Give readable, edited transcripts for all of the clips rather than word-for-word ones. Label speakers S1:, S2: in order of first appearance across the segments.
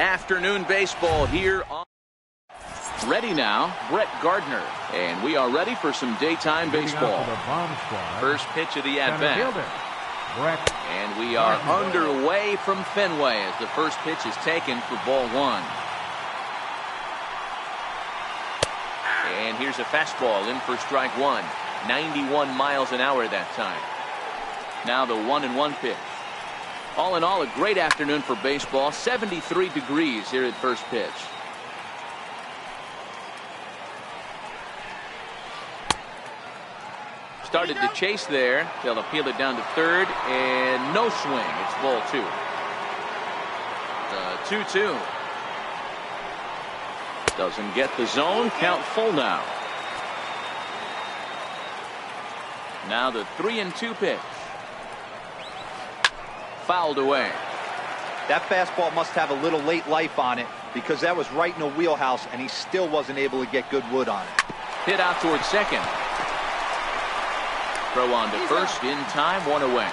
S1: Afternoon baseball here on. Ready now, Brett Gardner. And we are ready for some daytime baseball. First pitch of the at-bat. And we are underway from Fenway as the first pitch is taken for ball one. And here's a fastball in for strike one. 91 miles an hour that time. Now the 1-1 pitch. All in all, a great afternoon for baseball. 73 degrees here at first pitch. Started to chase there. They'll appeal it down to third, and no swing. It's ball two. The 2-2. Doesn't get the zone. Count full now. Now the 3-2 pitch. Fouled away.
S2: That fastball must have a little late life on it because that was right in the wheelhouse and he still wasn't able to get good wood on it.
S1: Hit out towards second. Throw on to first in time, one away.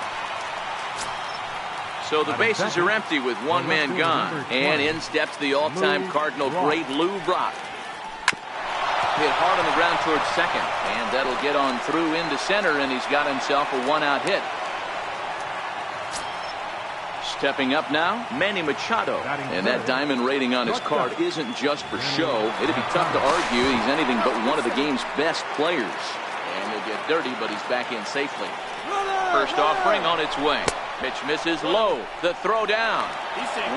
S1: So the bases are empty with one man gone. And in steps the all-time Cardinal great Lou Brock. Hit hard on the ground towards second. And that'll get on through into center, and he's got himself a one-out hit. Stepping up now, Manny Machado. And that diamond rating on his card isn't just for show. It'd be tough to argue he's anything but one of the game's best players. And he'll get dirty, but he's back in safely. First offering on its way. Pitch misses low. The throw down.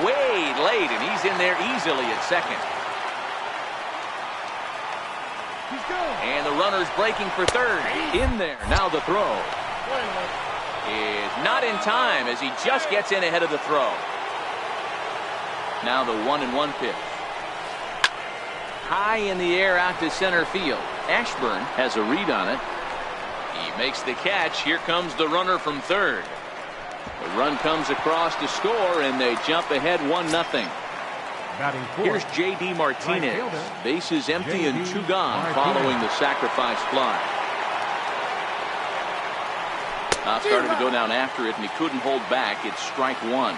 S1: Way late, and he's in there easily at second. And the runner's breaking for third. In there. Now the throw. Is not in time as he just gets in ahead of the throw. Now the 1-1 pitch. High in the air out to center field. Ashburn has a read on it. He makes the catch. Here comes the runner from third. The run comes across to score, and they jump ahead 1-0. Here's J.D. Martinez. Bases empty and two gone following the sacrifice fly. Now started to go down after it, and he couldn't hold back. It's strike one.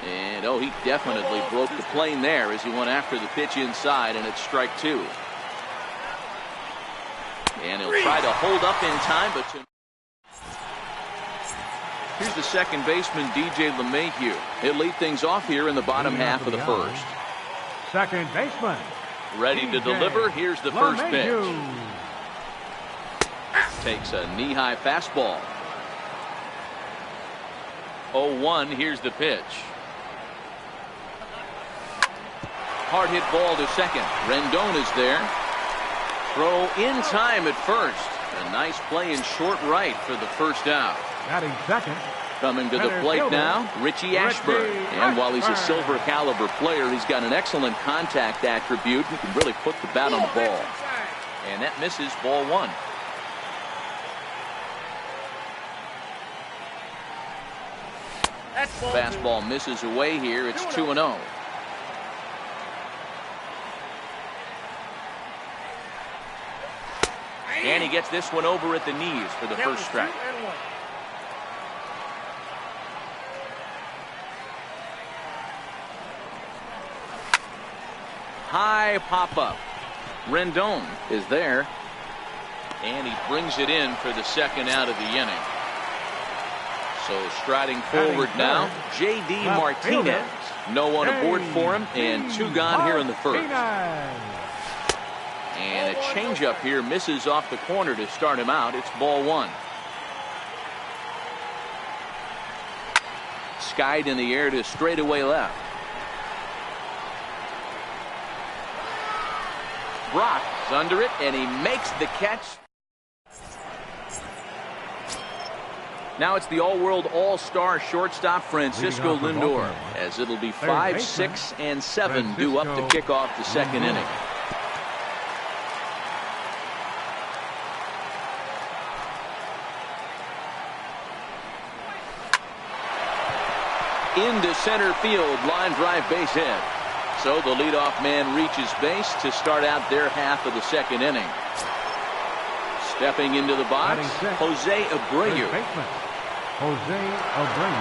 S1: And oh, he definitely broke the plane there as he went after the pitch inside, and it's strike two. And he'll try to hold up in time, but here's the second baseman, DJ LeMahieu. He'll lead things off here in the bottom half of the first.
S3: Second baseman.
S1: Ready to deliver. Here's the first pitch. Takes a knee-high fastball. 0-1. Here's the pitch. Hard hit ball to second. Rendon is there. Throw in time at first. A nice play in short right for the first out.
S3: Batting second.
S1: Coming to the plate now, Richie Ashburn. And while he's a silver caliber player, he's got an excellent contact attribute. He can really put the bat on the ball. And that misses, ball one. Fastball misses away here. It's 2-0. And he gets this one over at the knees for the first strike. High pop-up. Rendon is there. And he brings it in for the second out of the inning. So striding forward now, J.D. Martinez. No one aboard for him, and two gone here in the first. And a changeup here misses off the corner to start him out. It's ball one. Skied in the air to straightaway left. Brock is under it, and he makes the catch. Now it's the all-world all-star shortstop Francisco Lindor, as it'll be 5, 6, and 7 due up to kick off the second inning. Into center field, line drive base hit. So the leadoff man reaches base to start out their half of the second inning. Stepping into the box, Jose Abreu.
S3: Jose Abreu.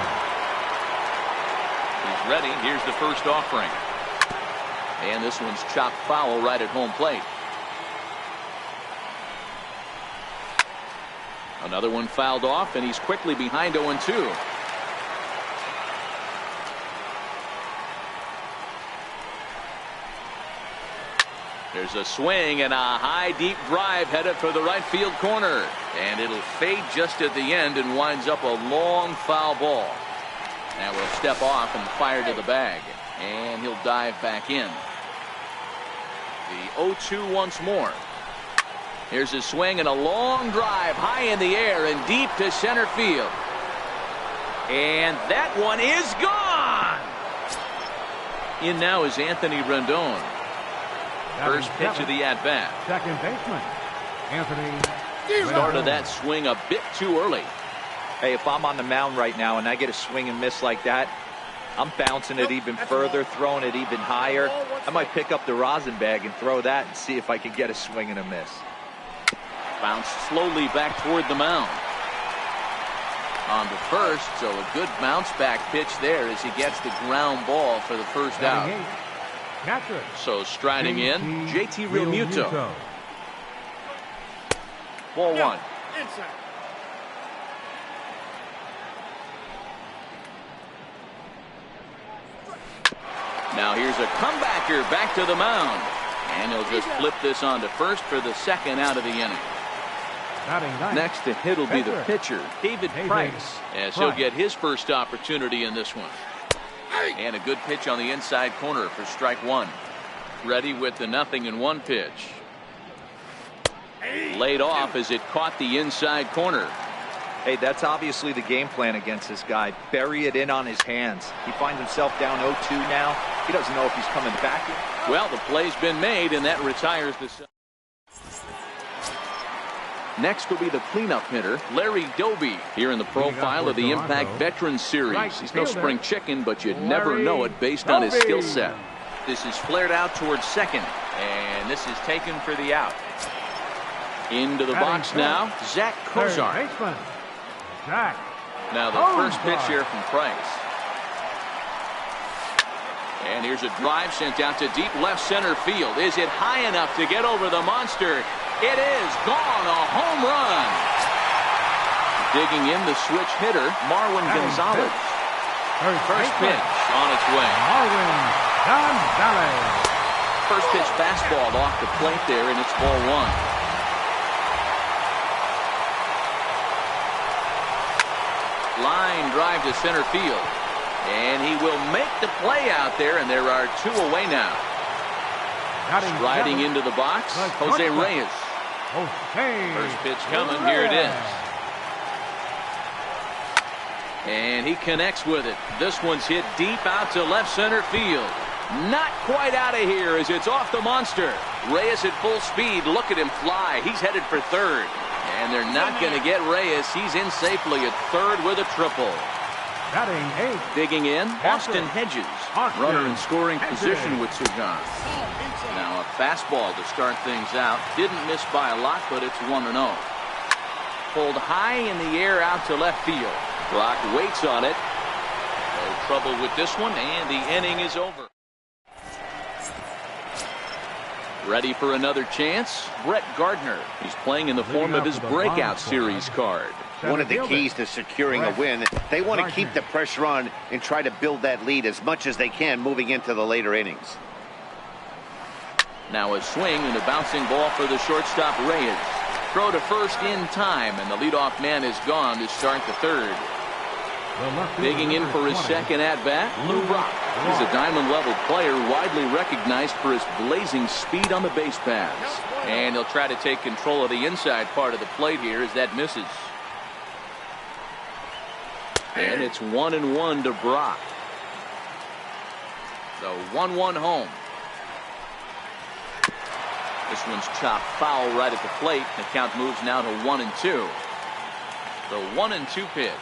S1: He's ready. Here's the first offering. And this one's chopped foul right at home plate. Another one fouled off, and he's quickly behind 0-2. There's a swing and a high deep drive headed for the right field corner, and it'll fade just at the end and winds up a long foul ball. Now we'll step off and fire to the bag, and he'll dive back in. The 0-2 once more. Here's a swing and a long drive high in the air and deep to center field, and that one is gone. In now is Anthony Rendon. First pitch of the at-bat.
S3: Second baseman, Anthony.
S1: Started that swing a bit too early.
S2: Hey, if I'm on the mound right now and I get a swing and miss like that, I'm bouncing it even further, throwing it even higher. I might pick up the rosin bag and throw that and see if I can get a swing and a miss.
S1: Bounced slowly back toward the mound. On to first, so a good bounce back pitch there as he gets the ground ball for the first out. So striding in, JT Realmuto. Ball one. Now here's a comebacker back to the mound. And he'll just flip this on to first for the second out of the inning. Next to hit will be the pitcher, David Price, as he'll get his first opportunity in this one. And a good pitch on the inside corner for strike one. Ready with the 0-1 pitch. Laid off as it caught the inside corner.
S2: Hey, that's obviously the game plan against this guy. Bury it in on his hands. He finds himself down 0-2 now. He doesn't know if he's coming back.
S1: Well, the play's been made, and that retires the. Next will be the cleanup hitter, Larry Doby, here in the profile of the Impact Veterans Series. He's no spring chicken, but you'd never know it based on his skill set. This is flared out towards second, and this is taken for the out. Into the box now, Zach Kozar. Now the first pitch here from Price. And here's a drive sent out to deep left center field. Is it high enough to get over the monster? It is gone, a home run. Digging in the switch hitter, Marwin Gonzalez. First pitch on its way.
S3: Marwin Gonzalez.
S1: First pitch fastball off the plate there, and it's ball one. Line drive to center field. And he will make the play out there, and there are two away now. Striding into the box, Jose Reyes. First pitch coming, here it is. And he connects with it. This one's hit deep out to left center field. Not quite out of here as it's off the monster. Reyes at full speed. Look at him fly. He's headed for third. And they're not going to get Reyes. He's in safely at third with a triple. Digging in, Austin Hedges. Runner in scoring position with Sugan. Now a fastball to start things out. Didn't miss by a lot, but it's 1-0. Pulled high in the air out to left field. Brock waits on it. No trouble with this one, and the inning is over. Ready for another chance? Brett Gardner. He's playing in the form of his breakout series card.
S4: One of the keys to securing a win, they want to keep the pressure on and try to build that lead as much as they can moving into the later innings.
S1: Now a swing and a bouncing ball for the shortstop Reyes. Throw to first in time, and the leadoff man is gone to start the third. Digging in for his second at-bat, Lou Brock. He's a diamond-level player, widely recognized for his blazing speed on the base paths. And he'll try to take control of the inside part of the plate here as that misses. And it's 1-1 to Brock. So 1-1 home. This one's chopped foul right at the plate. The count moves now to 1-2. The 1-2 pitch.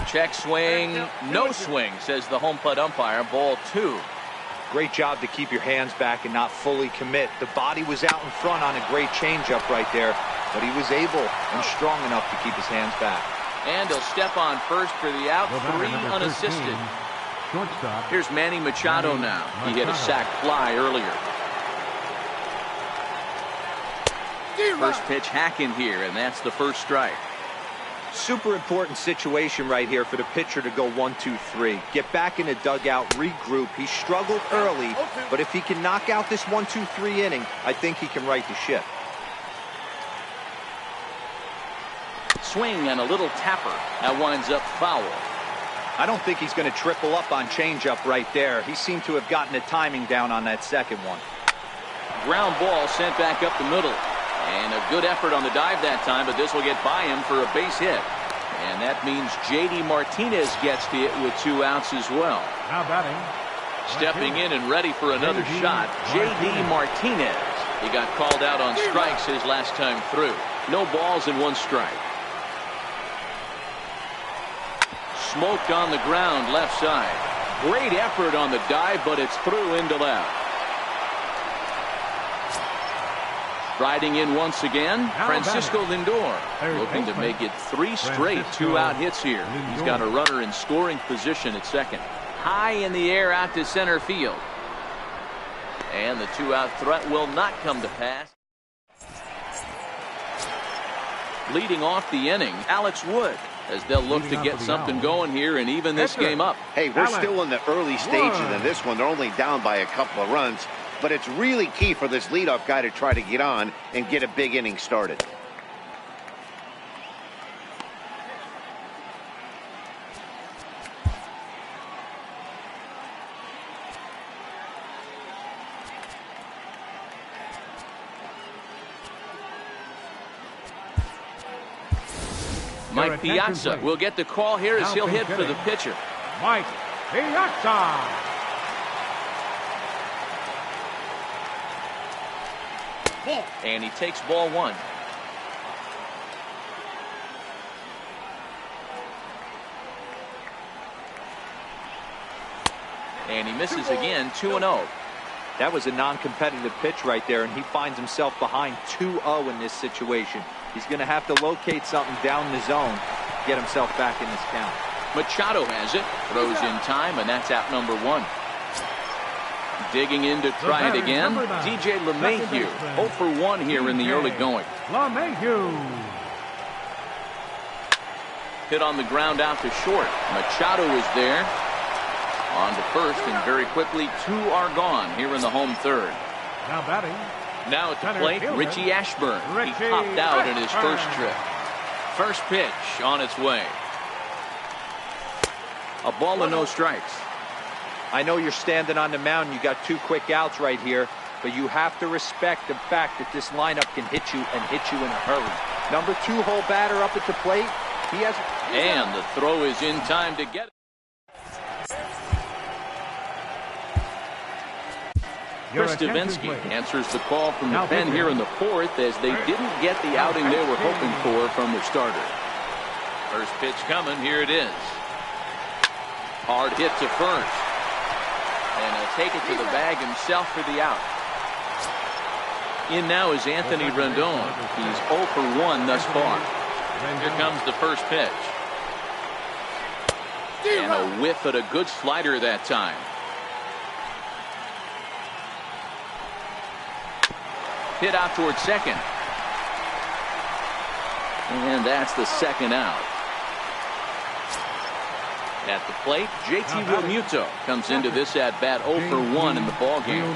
S1: Check swing, no swing, says the home plate umpire. Ball two.
S2: Great job to keep your hands back and not fully commit. The body was out in front on a great changeup right there, but he was able and strong enough to keep his hands back.
S1: And he'll step on first for the out, 3 unassisted.
S3: Shortstop.
S1: Here's Manny Machado now. He hit a sac fly earlier. First pitch hacking here, and that's the first strike.
S2: Super important situation right here for the pitcher to go 1-2-3. Get back in the dugout, regroup. He struggled early, but if he can knock out this 1-2-3 inning, I think he can right the ship.
S1: Swing and a little tapper. That winds up foul.
S2: I don't think he's going to triple up on changeup right there. He seemed to have gotten the timing down on that second one.
S1: Ground ball sent back up the middle. And a good effort on the dive that time, but this will get by him for a base hit. And that means J.D. Martinez gets to it with 2 outs as well.
S3: Now batting.
S1: Stepping in and ready for another shot, J.D. Martinez. He got called out on strikes his last time through. No balls and 1 strike. Smoked on the ground left side. Great effort on the dive, but it's through into left. Riding in once again, Francisco Lindor, looking to make it 3 straight 2-out hits here. He's got a runner in scoring position at second. High in the air out to center field. And the 2-out threat will not come to pass. Leading off the inning, Alex Wood, as they'll look to get something going here and even this game up.
S4: Hey, we're still in the early stages of this one. They're only down by a couple of runs. But it's really key for this leadoff guy to try to get on and get a big inning started.
S1: Mike Piazza will get the call here as he'll hit for the pitcher.
S3: Mike Piazza.
S1: And he takes ball 1. And he misses again, 2-0.
S2: That was a non-competitive pitch right there, and he finds himself behind 2-0 in this situation. He's going to have to locate something down the zone, get himself back in this count.
S1: Machado has it, throws in time, and that's out number 1. Digging in to try it again, DJ LeMahieu, 0 for 1 here in the early going.
S3: LeMahieu.
S1: Hit on the ground out to short. Machado is there. On to first, and very quickly 2 are gone here in the home third.
S3: Now batting.
S1: Now at the plate, Richie Ashburn. He popped out in his first trip. First pitch on its way. A ball and no strikes.
S2: I know you're standing on the mound. You got 2 quick outs right here, but you have to respect the fact that this lineup can hit you and hit you in a hurry. Number 2-hole batter up at the plate. He has.
S1: And the throw is in time to get it. Chris Davinsky answers the call from the pen here in the 4th as they didn't get the outing they were hoping for from their starter. First pitch coming. Here it is. Hard hit to first. And he'll take it to the bag himself for the out. In now is Anthony Rendon. He's 0 for 1 thus far. Here comes the first pitch. And a whiff at a good slider that time. Hit out towards second. And that's the second out. At the plate, JT Realmuto comes into this at-bat 0 for 1 in the ballgame.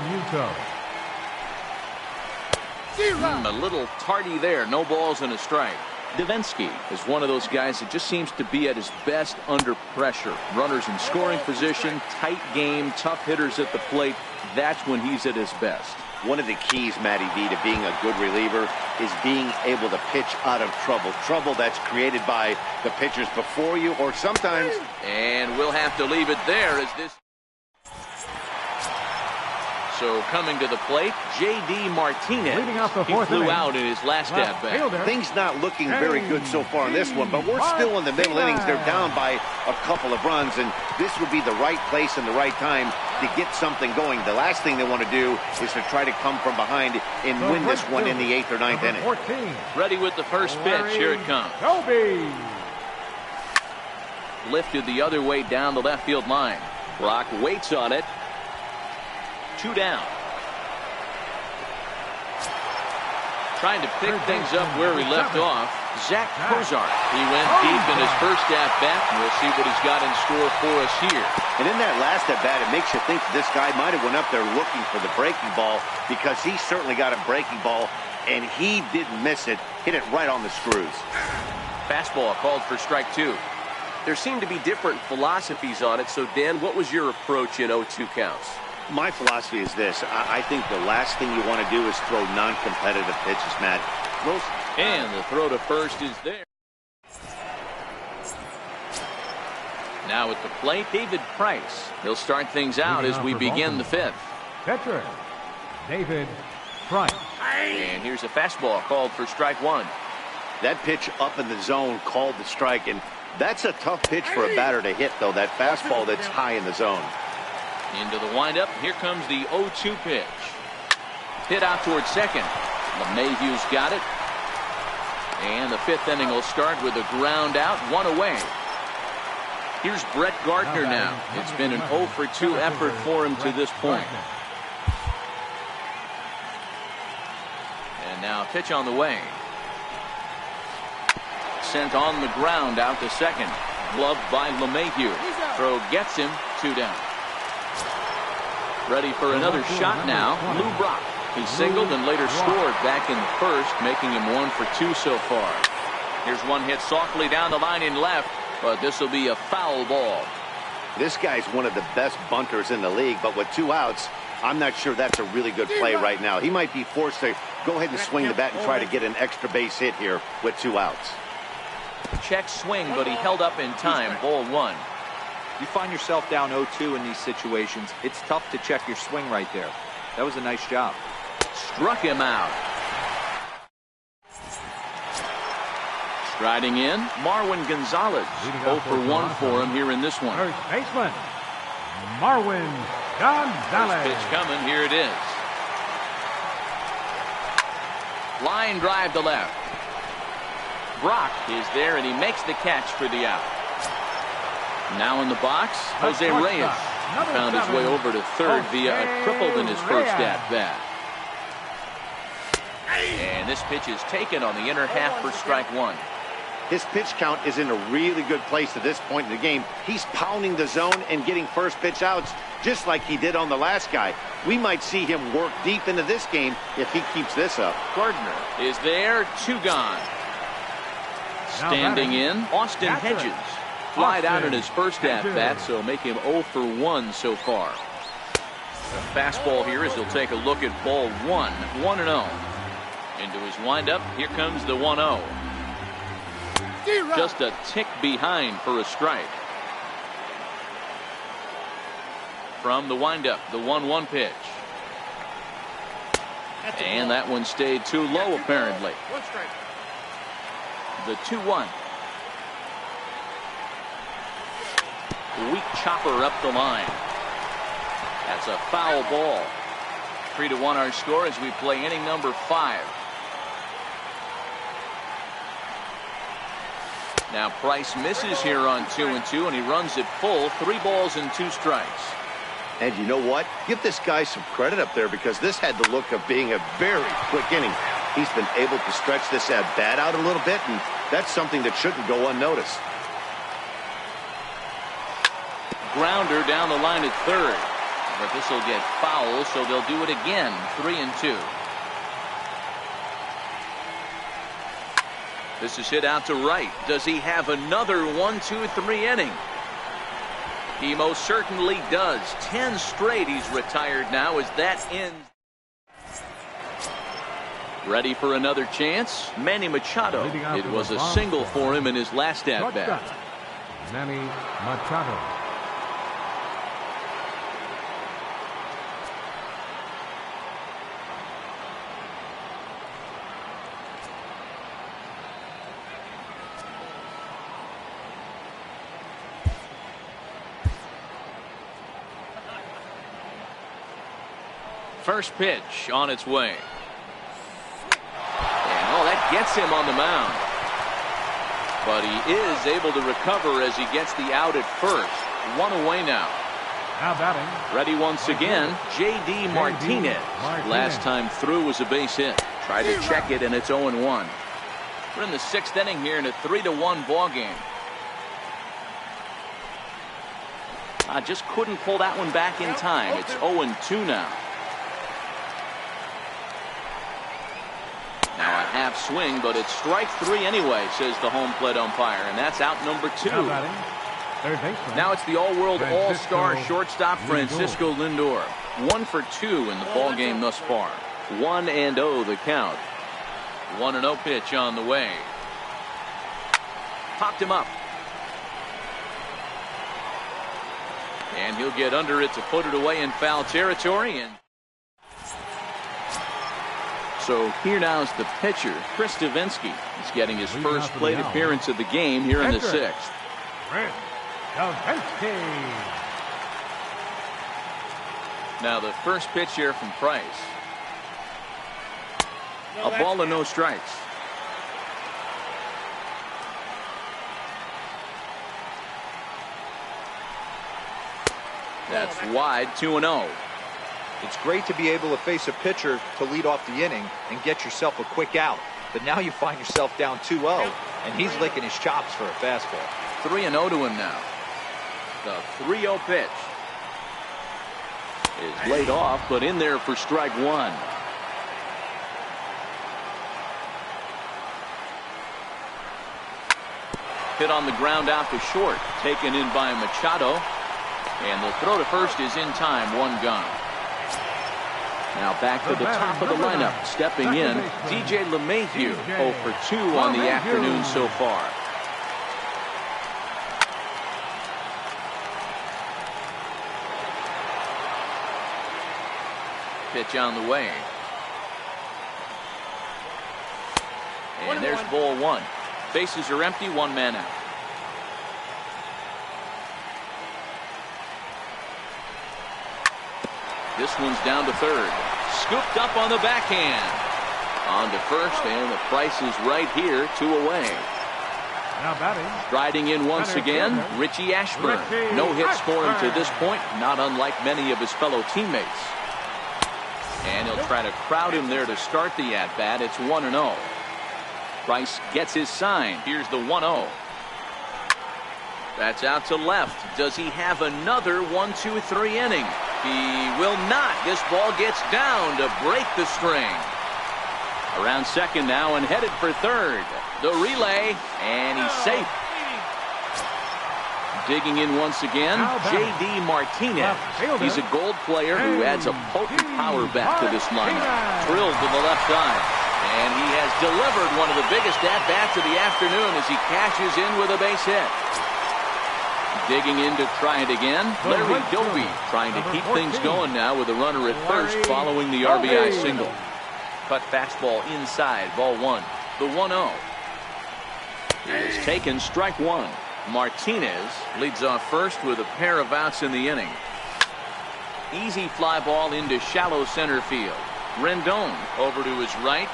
S1: A little tardy there. No balls and a strike. Davinsky is one of those guys that just seems to be at his best under pressure. Runners in scoring position, tight game, tough hitters at the plate. That's when he's at his best.
S4: One of the keys, Matty V, to being a good reliever is being able to pitch out of trouble. Trouble that's created by the pitchers before you or sometimes.
S1: And we'll have to leave it there as this. So coming to the plate, J.D. Martinez. He flew out in his last at-bat.
S4: Things not looking very good so far in this one, but we're still in the middle innings. They're down by a couple of runs, and this would be the right place and the right time to get something going. The last thing they want to do is to try to come from behind and win this one in the 8th or 9th inning.
S3: 14.
S1: Ready with the first pitch. Here it comes.
S3: Kobe.
S1: Lifted the other way down the left field line. Brock waits on it. 2 down. Trying to pick things up where he left off. Zach Kozar. He went deep in his first at-bat, and we'll see what he's got in store for us here.
S4: And in that last at-bat, it makes you think this guy might have went up there looking for the breaking ball, because he certainly got a breaking ball, and he didn't miss it. Hit it right on the screws.
S1: Fastball called for strike 2.
S5: There seem to be different philosophies on it. So, Dan, what was your approach in 0-2 counts?
S4: My philosophy is this. I think the last thing you want to do is throw non-competitive pitches, Matt.
S1: And the throw to first is there. Now at the plate, David Price. He'll start things out as we begin the 5th.
S3: Catcher, David Price.
S1: And here's a fastball called for strike 1.
S4: That pitch up in the zone called the strike, and that's a tough pitch for a batter to hit, though, that fastball that's high in the zone.
S1: Into the windup. Here comes the 0-2 pitch. Hit out towards second. LeMahieu's got it. And the 5th inning will start with a ground out, 1 away. Here's Brett Gardner now. It's been an 0-for-2 effort for him to this point. And now pitch on the way. Sent on the ground out to second. Gloved by LeMahieu. Throw gets him, 2 down. Ready for another shot now. Lou Brock. He singled and later scored back in the first, making him 1 for 2 so far. Here's one hit softly down the line in left, but this will be a foul ball.
S4: This guy's one of the best bunters in the league, but with 2 outs, I'm not sure that's a really good play right now. He might be forced to go ahead and swing the bat and try to get an extra base hit here with 2 outs.
S1: Check swing, but he held up in time. Ball 1.
S2: You find yourself down 0-2 in these situations, it's tough to check your swing right there. That was a nice job.
S1: Struck him out. Striding in, Marwin Gonzalez. 0 for 1 for him here in this one.
S3: First baseman, Marwin Gonzalez.
S1: First pitch coming. Here it is. Line drive to left. Brock is there, and he makes the catch for the out. Now in the box, Jose Reyes found his way over to third via a triple in his first at-bat. And this pitch is taken on the inner half for strike 1.
S4: His pitch count is in a really good place at this point in the game. He's pounding the zone and getting first pitch outs just like he did on the last guy. We might see him work deep into this game if he keeps this up.
S1: Gardner is there, 2 gone. Standing in, Austin Hedges. Flied out in his first at-bat, so make him 0 for 1 so far. The fastball here as he'll take a look at ball 1, 1-0. Into his windup, here comes the 1-0. Just a tick behind for a strike. From the windup, the 1-1 pitch. And that one stayed too low apparently. The 2-1. Weak chopper up the line. That's a foul ball. 3-1 our score as we play inning number 5. Now Price misses here on 2-2, and he runs it full. 3 balls and 2 strikes.
S4: And you know what? Give this guy some credit up there, because this had the look of being a very quick inning. He's been able to stretch this at-bat out a little bit, and that's something that shouldn't go unnoticed.
S1: Grounder down the line at third, but this will get foul, so they'll do it again. 3-2. This is hit out to right. Does he have another 1-2-3 inning? He most certainly does. 10 straight he's retired now as that ends. Ready for another chance? Manny Machado. It was a single for him in his last at-bat.
S3: Manny Machado.
S1: First pitch on its way. And that gets him on the mound. But he is able to recover as he gets the out at first. One away now.
S3: Now batting.
S1: Ready once again, J.D. Martinez. Last time through was a base hit. Tried to check it, and it's 0-1. We're in the 6th inning here in a 3-1 ball game. Just couldn't pull that one back in time. It's 0-2 now. Now a half swing, but it's strike 3 anyway, says the home plate umpire, and that's out number 2. Now it's the all-world all-star shortstop Francisco Lindor. 1 for 2 in the ball game thus far. 1-0 the count. 1-0 pitch on the way. Popped him up. And he'll get under it to put it away in foul territory. And so here now is the pitcher, Chris Davinsky. He's getting his first plate appearance of the game here in the 6th. Now the first pitch here from Price. A ball and no strikes. That's wide, 2-0.
S2: It's great to be able to face a pitcher to lead off the inning and get yourself a quick out. But now you find yourself down 2-0, and he's licking his chops for a fastball.
S1: 3-0 to him now. The 3-0 pitch is laid off, but in there for strike 1. Hit on the ground out to short, taken in by Machado. And the throw to first is in time, 1 gone. Now back to the top of the lineup. Stepping in, DJ LeMahieu, 0 for 2 on the afternoon so far. Pitch on the way. And there's ball 1. Bases are empty, 1 man out. This one's down to third. Scooped up on the backhand. On to first, and the Price is right here, 2 away.
S3: Now batting.
S1: Striding in once again, Richie Ashburn. No hits for him to this point, not unlike many of his fellow teammates. And he'll try to crowd him there to start the at-bat. It's 1-0. Price gets his sign. Here's the 1-0. That's out to left. Does he have another 1-2-3 inning? He will not. This ball gets down to break the string. Around second now and headed for third. The relay, and he's safe. Digging in once again, J.D. Martinez. He's a gold player who adds a potent power back to this lineup. Drilled to the left side. And he has delivered one of the biggest at-bats of the afternoon as he cashes in with a base hit. Digging in to try it again. Larry Doby trying to keep things going now with a runner at first following the RBI single. Cut fastball inside, ball 1. The 1-0 is taken, strike 1. Martinez leads off first with a pair of outs in the inning. Easy fly ball into shallow center field. Rendon over to his right.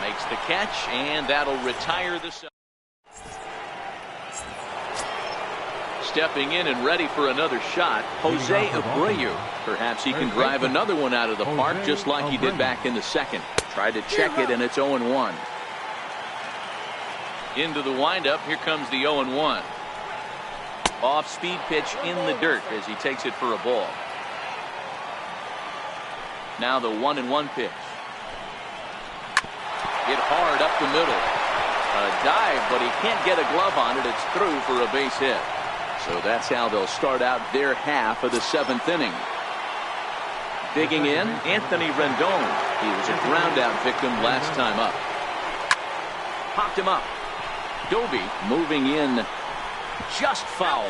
S1: Makes the catch, and that'll retire the set. Stepping in and ready for another shot, Jose Abreu. Perhaps he can drive another one out of the park just like he did back in the second. Tried to check it, and it's 0-1. Into the windup, here comes the 0-1. Off-speed pitch in the dirt as he takes it for a ball. Now the 1-1 pitch. Hit hard up the middle. A dive, but he can't get a glove on it. It's through for a base hit. So that's how they'll start out their half of the 7th inning. Digging in, Anthony Rendon. He was a ground-out victim last time up. Popped him up. Doby moving in, just foul.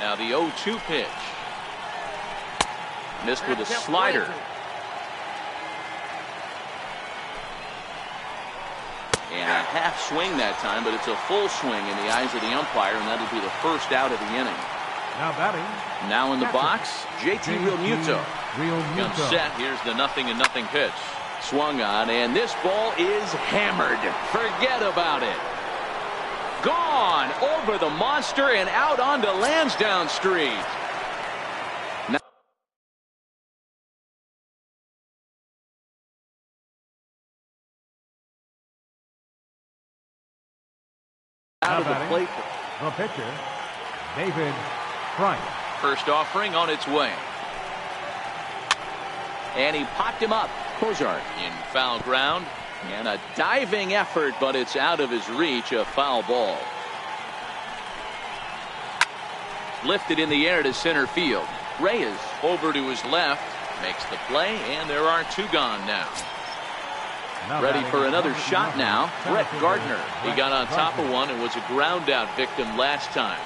S1: Now the 0-2 pitch. Missed with a slider. And a half swing that time, but it's a full swing in the eyes of the umpire, and that'll be the first out of the inning.
S3: Now batting.
S1: Now in the box, JT Realmuto. Comes set. Here's the 0-0 pitch. Swung on, and this ball is hammered. Forget about it. Gone over the monster and out onto Lansdowne Street. Out of the plate.
S3: The pitcher, David Price.
S1: First offering on its way. And he popped him up. Kozart in foul ground. And a diving effort, but it's out of his reach. A foul ball. Lifted in the air to center field. Reyes over to his left. Makes the play, and there are two gone now. Ready for another shot now. Brett Gardner. He got on top of one and was a ground out victim last time.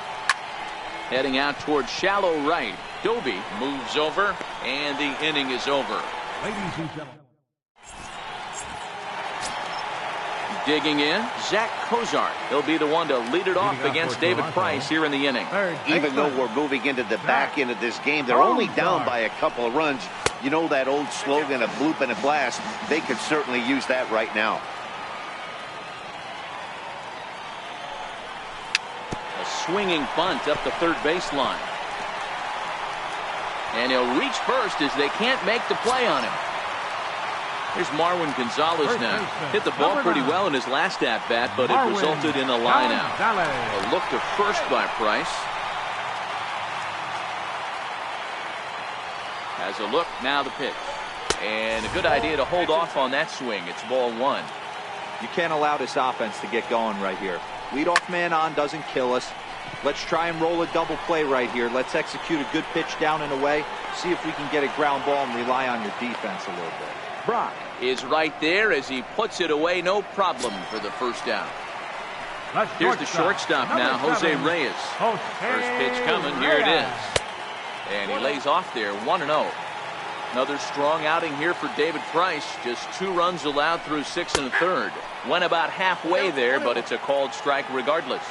S1: Heading out towards shallow right. Doby moves over, and the inning is over.
S3: Ladies and gentlemen.
S1: Digging in, Zach Kozart. He'll be the one to lead it off against David Price here in the inning.
S4: Even though we're moving into the back end of this game, they're only down by a couple of runs. You know that old slogan, a bloop and a blast. They could certainly use that right now.
S1: A swinging bunt up the third baseline. And he'll reach first as they can't make the play on him. Here's Marwin Gonzalez now. Hit the ball pretty well in his last at-bat, but it resulted in a line-out. A look to first by Price. Has a look, now the pitch. And a good idea to hold off on that swing. It's ball one.
S2: You can't allow this offense to get going right here. Leadoff man on doesn't kill us. Let's try and roll a double play right here. Let's execute a good pitch down and away. See if we can get a ground ball and rely on your defense a little bit.
S1: Brock is right there as he puts it away. No problem for the first down. Here's the shortstop now, Jose Reyes. First pitch coming. Here it is. And he lays off there, 1-0. Another strong outing here for David Price. Just 2 runs allowed through 6 1/3. Went about halfway there, but it's a called strike regardless.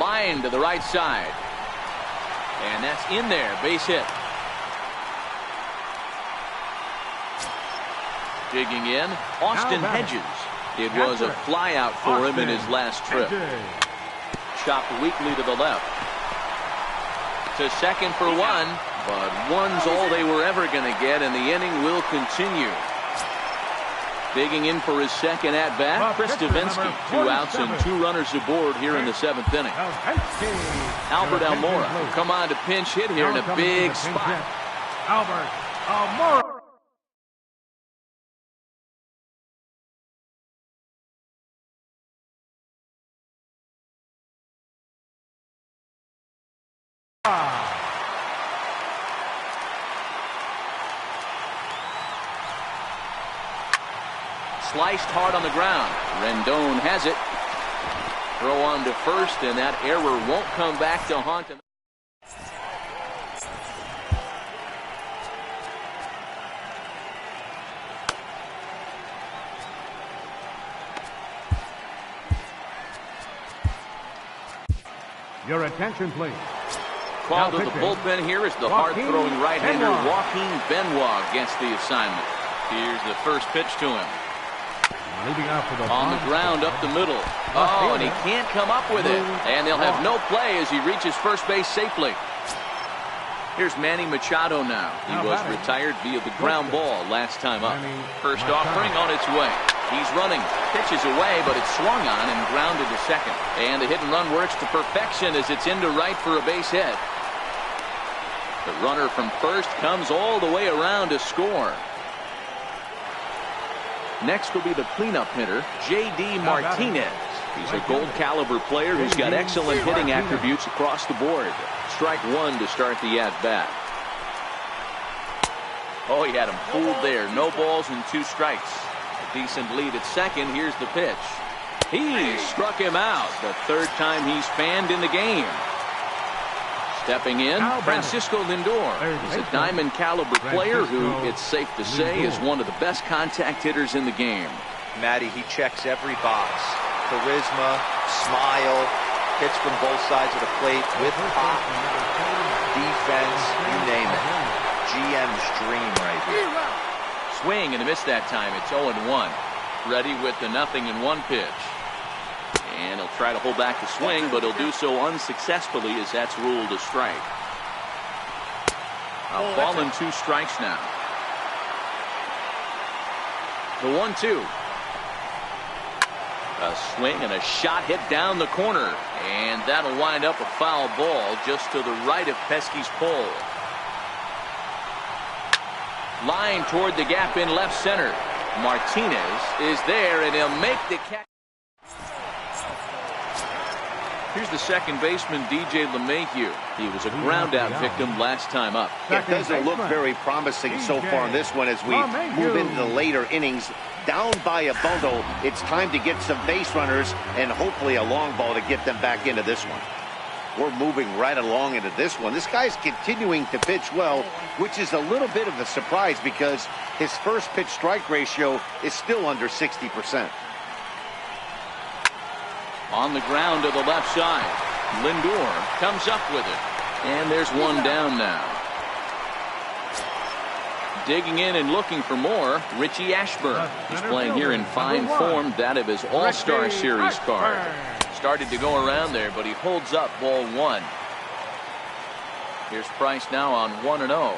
S1: Line to the right side. And that's in there. Base hit. Digging in, Austin Hedges. It was a fly out for him in his last trip. Chopped weakly to the left. To second for one, but one's all they were ever going to get, and the inning will continue. Digging in for his second at-bat, Chris Davinsky. 2 outs and 2 runners aboard here in the 7th inning. Albert Almora will come on to pinch hit here in a big spot.
S3: Albert Almora.
S1: Sliced hard on the ground. Rendon has it. Throw on to first, and that error won't come back to haunt him.
S3: Your attention, please.
S1: Called to the bullpen here is the hard-throwing right-hander Joaquin Benoit against the assignment. Here's the first pitch to him. On the ground up the middle. Oh, and he can't come up with it. And they'll have no play as he reaches first base safely. Here's Manny Machado now. He was retired via the ground ball last time up. First offering on its way. He's running. Pitches away, but it's swung on and grounded to second. And the hit and run works to perfection as it's into right for a base hit. The runner from first comes all the way around to score. Next will be the cleanup hitter, J.D. Martinez. He's a gold caliber player who's got excellent hitting attributes across the board. Strike one to start the at-bat. Oh, he had him fooled there. No balls and 2 strikes. A decent lead at second. Here's the pitch. He struck him out. The 3rd time he's fanned in the game. Stepping in, Francisco Lindor. He's a diamond caliber player who, it's safe to say, is one of the best contact hitters in the game.
S2: Matty, he checks every box. Charisma, smile, hits from both sides of the plate with pop, defense, you name it. GM's dream right here.
S1: Swing and a miss that time. It's 0-1. Ready with the 0-1 pitch. And he'll try to hold back the swing, but he'll do so unsuccessfully as that's ruled a strike. A ball and 2 strikes now. The 1-2. A swing and a shot hit down the corner. And that'll wind up a foul ball just to the right of Pesky's pole. Line toward the gap in left center. Martinez is there, and he'll make the catch. Here's the second baseman, DJ LeMahieu. He was a ground-out victim last time up.
S4: It doesn't look very promising so far in this one as we move into the later innings. Down by a bundle, it's time to get some base runners and hopefully a long ball to get them back into this one. We're moving right along into this one. This guy's continuing to pitch well, which is a little bit of a surprise because his first pitch strike ratio is still under 60%.
S1: On the ground to the left side. Lindor comes up with it. And there's one down now. Digging in and looking for more, Richie Ashburn. He's playing here in fine form, that of his All-Star Series card. Started to go around there, but he holds up ball 1. Here's Price now on 1-0.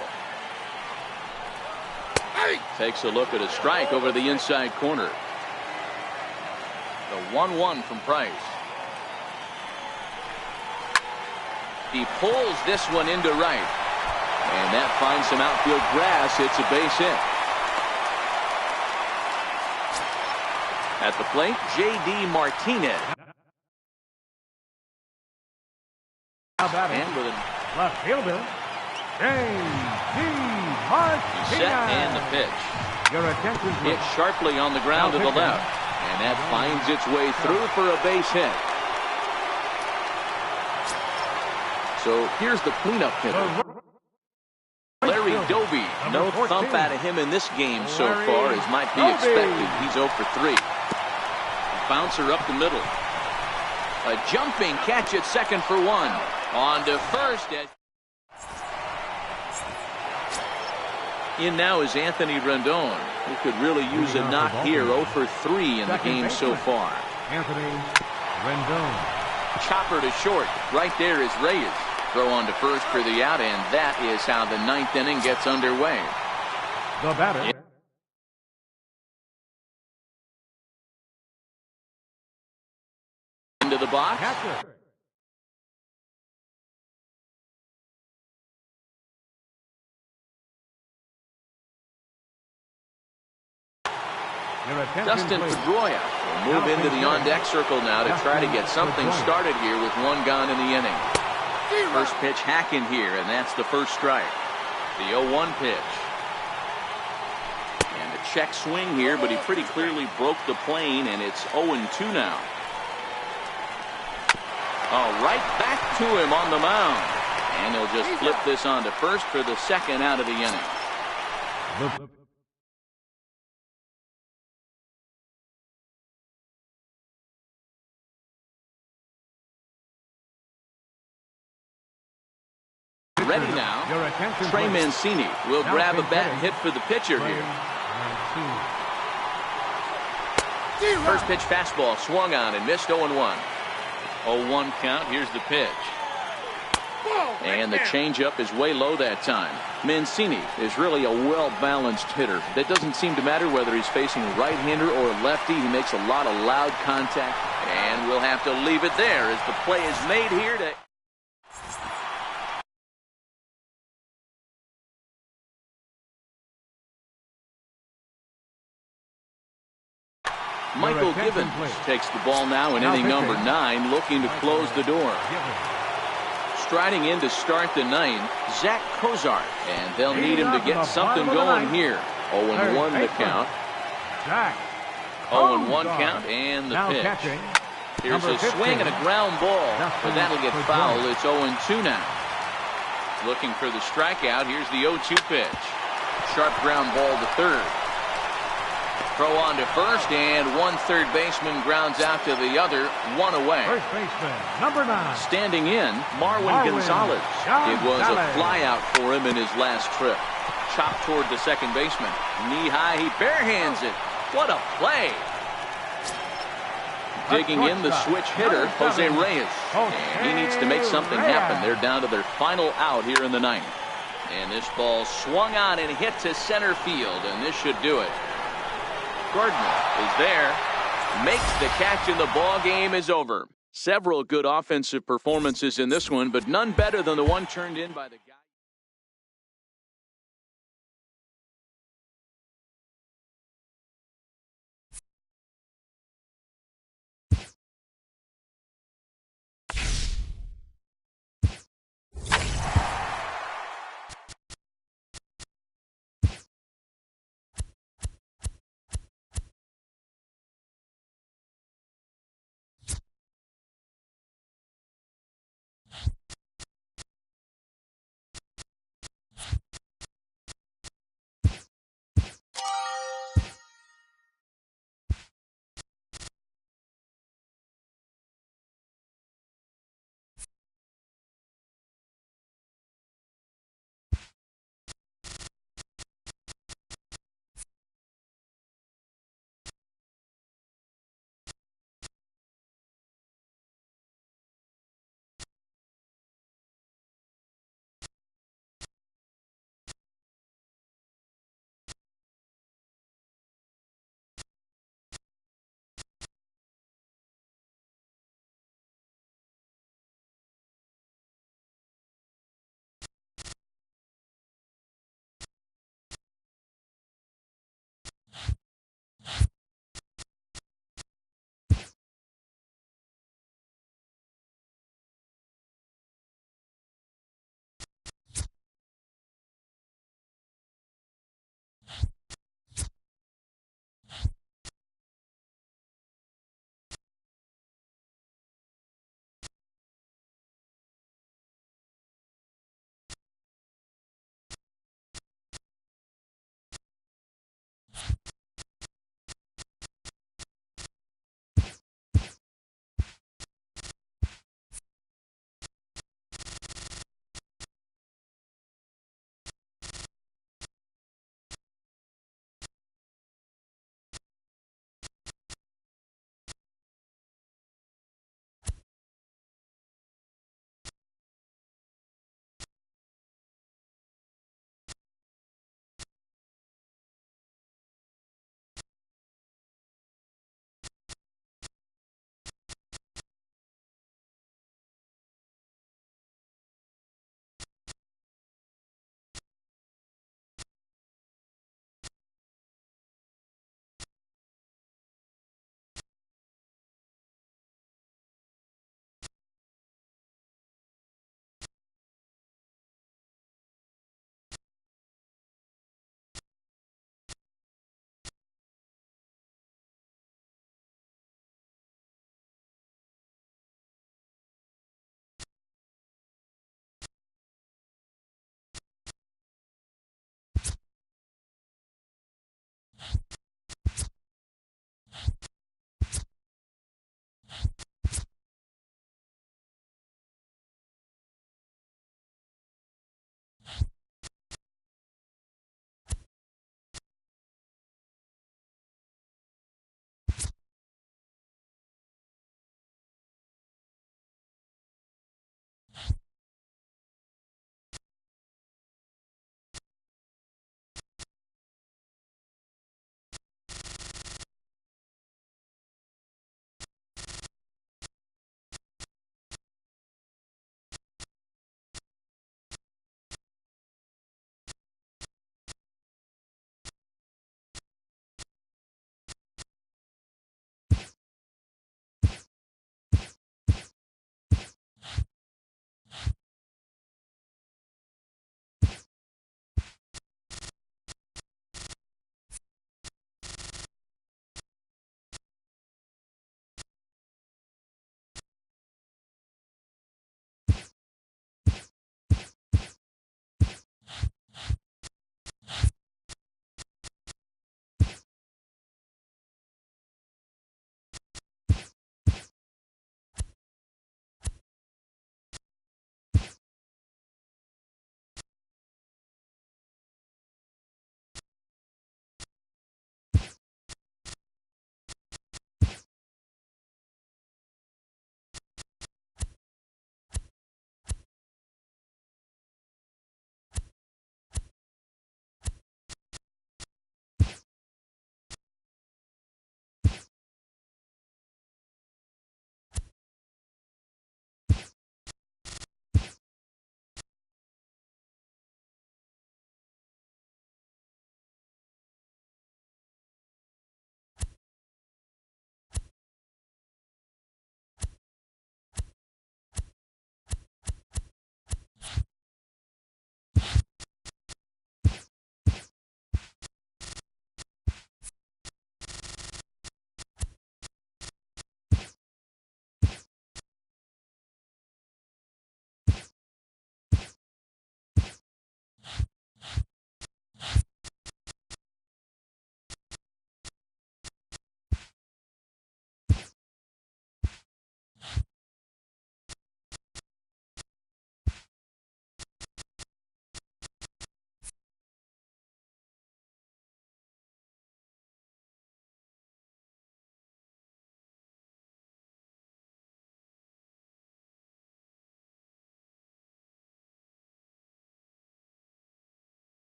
S1: Takes a look at a strike over the inside corner. The 1-1 from Price. He pulls this one into right. And that finds some outfield grass. It's a base hit. At the plate, J.D. Martinez. And with a
S3: left fielder, J.D. Martinez.
S1: Set and the pitch.
S3: Your attention,
S1: hit sharply on the ground to the left. And that finds its way through for a base hit. So here's the cleanup hitter. Larry Doby, no thump out of him in this game so far as might be expected. He's 0 for 3. Bouncer up the middle. A jumping catch at second for 1. On to first. In now is Anthony Rendon, who could really use a knock here. 0 for 3 in the game so far.
S3: Anthony Rendon.
S1: Chopper to short. Right there is Reyes. Throw on to first for the out, and that is how the 9th inning gets underway.
S3: The batter.
S1: Into the box.
S3: Catcher.
S1: Dustin Pedroia will move into the on-deck circle now to try to get something started here with 1 gone in the inning. First pitch hacking here, and that's the first strike. The 0-1 pitch. And a check swing here, but he pretty clearly broke the plane, and it's 0-2 now. Oh, right back to him on the mound. And he'll just flip this on to first for the second out of the inning. Ready now. Trey Mancini will grab a bat and hit for the pitcher here. First pitch fastball swung on and missed. 0-1. 0-1 count. Here's the pitch. And the changeup is way low that time. Mancini is really a well-balanced hitter. That doesn't seem to matter whether he's facing a right-hander or a lefty. He makes a lot of loud contact. And we'll have to leave it there as the play is made here to... Michael Givens takes the ball now in inning number 9, looking to close the door. Striding in to start the 9th, Zach Cozart, and they'll need him to get something going here. 0-1 the count. 0-1 count and the pitch. Here's a swing and a ground ball, but that'll get fouled. It's 0-2 now. Looking for the strikeout. Here's the 0-2 pitch. Sharp ground ball to third. Throw on to first, and one third baseman grounds out to the other, one away.
S3: First baseman, number 9.
S1: Standing in, Marwin Gonzalez. It was a flyout for him in his last trip. Chopped toward the second baseman. Knee high, he barehands it. What a play. Digging in, the switch hitter, Jose Reyes. And he needs to make something happen. They're down to their final out here in the ninth. And this ball swung on and hit to center field, and this should do it. Gardner is there, makes the catch, and the ball game is over. Several good offensive performances in this one, but none better than the one turned in by the guy.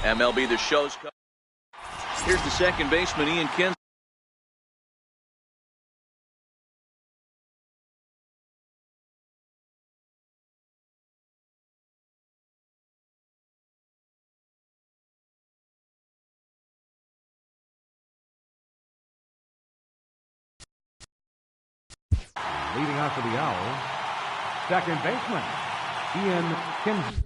S1: MLB The Show's. Here's the second baseman, Ian Kinsler.
S3: Leading off for the Owls, second baseman, Ian Kinsler.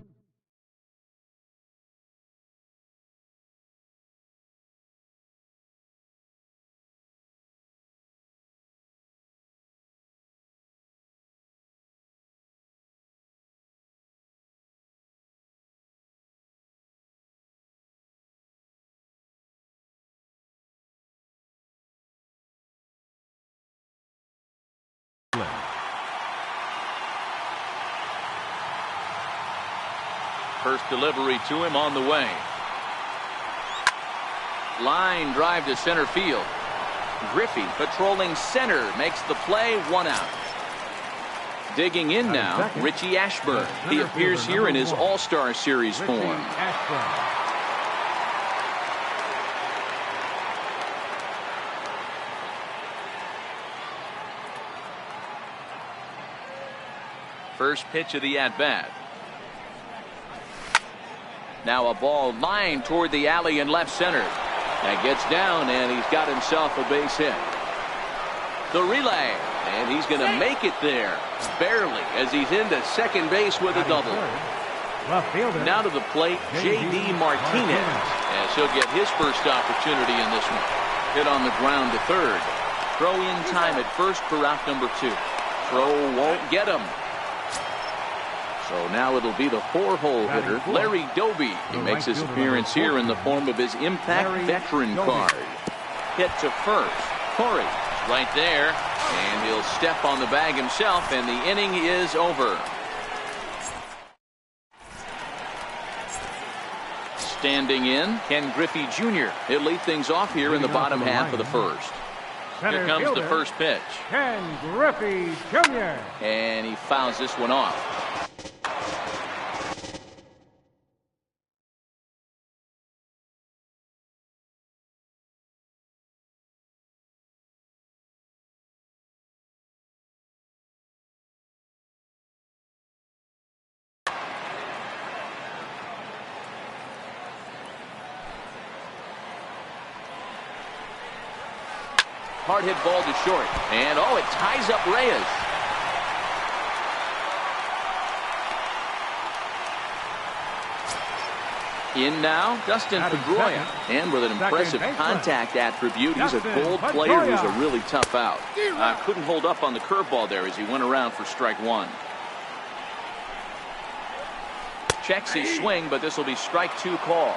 S1: First delivery to him on the way. Line drive to center field. Griffey patrolling center makes the play, 1 out. Digging in now, Richie Ashburn. He appears here in his All-Star Series form. First pitch of the at-bat. Now a ball lined toward the alley in left center. That gets down, and he's got himself a base hit. The relay, and he's going to make it there, barely, as he's into second base with a double. Now to the plate, J.D. Martinez, as he'll get his first opportunity in this one. Hit on the ground to third. Throw in time at first for out number 2. Throw won't get him. So now it'll be the 4-hole hitter, Larry Doby. He makes his appearance here in the form of his Impact Veteran card. Hit to first. Corey is right there, and he'll step on the bag himself, and the inning is over. Standing in, Ken Griffey Jr. He'll lead things off here in the bottom half of the first. Here comes the first pitch.
S3: Ken Griffey Jr.
S1: And he fouls this one off. Hard hit ball to short. And oh, it ties up Reyes. In now, Dustin Pedroia. And with an impressive contact attribute, he's a gold player who's a really tough out. Couldn't hold up on the curveball there as he went around for strike 1. Checks his swing, but this will be strike 2 call.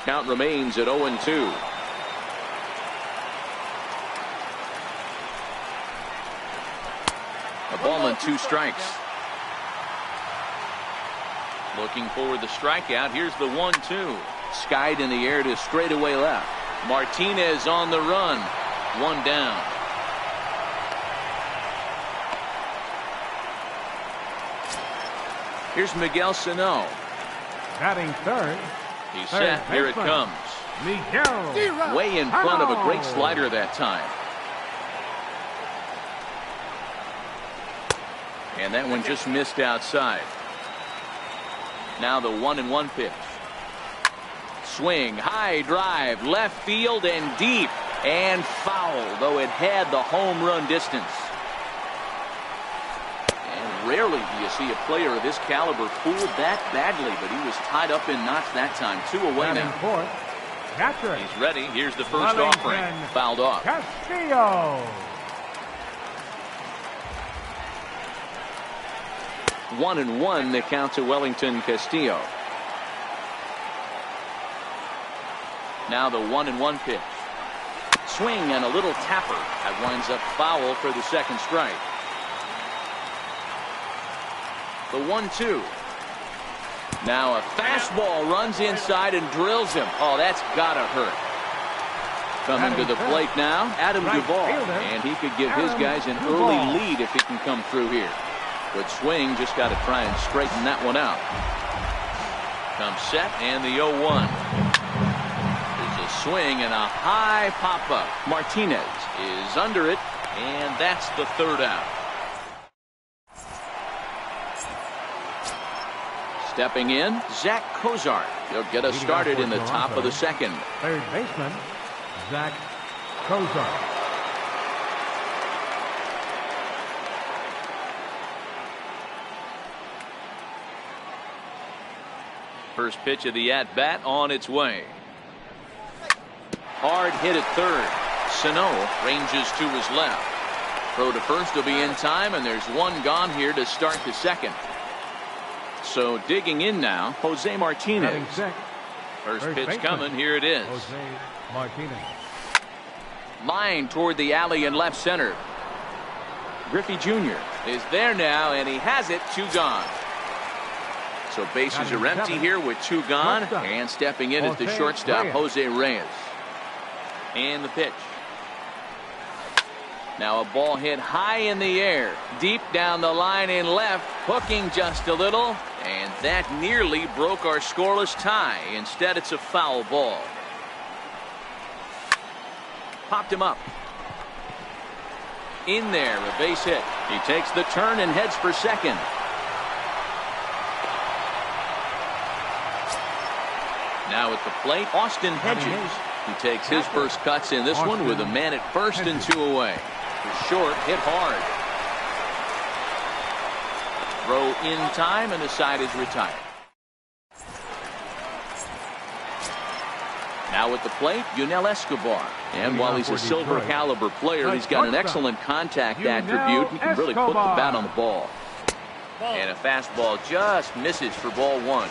S1: Count remains at 0-2. A ball and 2 strikes. Looking for the strikeout. Here's the 1-2. Skied in the air to straightaway left. Martinez on the run. 1 down. Here's Miguel Sano.
S3: Batting third.
S1: He's set. Here it comes.
S3: Miguel.
S1: Way in front of a great slider that time. And that one just missed outside. Now the 1-1 pitch. Swing, high drive, left field and deep. And foul, though it had the home run distance. Rarely do you see a player of this caliber fooled that badly, but he was tied up in knots that time. 2 away now. He's ready. Here's the first offering. Fouled off.
S3: Castillo.
S1: 1-1 the count to Wellington Castillo. Now the 1-1 pitch. Swing and a little tapper. That winds up foul for the second strike. The 1-2. Now a fastball runs inside and drills him. Oh, that's gotta hurt. Coming to the plate now, Adam Duvall. And he could give his guys an early lead if he can come through here. Good swing, just got to try and straighten that one out. Comes set, and the 0-1. There's a swing and a high pop-up. Martinez is under it, and that's the third out. Stepping in, Zach Cozart. He'll get us started in the top of the second.
S3: Third baseman, Zach Cozart.
S1: First pitch of the at-bat on its way. Hard hit at third. Sano ranges to his left. Throw to first will be in time, and there's one gone here to start the second. So digging in now, Jose Martinez. First pitch coming. Here it is.
S3: Jose Martinez.
S1: Line toward the alley in left center. Griffey Jr. is there now, and he has it. 2 gone. So bases are empty here with 2 gone. And stepping in is the shortstop, Jose Reyes. And the pitch. Now a ball hit high in the air. Deep down the line in left. Hooking just a little. And that nearly broke our scoreless tie. Instead, it's a foul ball. Popped him up. In there, a base hit. He takes the turn and heads for second. Now at the plate, Austin Hedges. He takes his first cuts in this one with a man at first and 2 away. The short hit hard. Throw in time, and the side is retired. Now at the plate, Yunel Escobar. And while he's a silver caliber player, he's got an excellent contact attribute. He can really put the bat on the ball. And a fastball just misses for ball 1.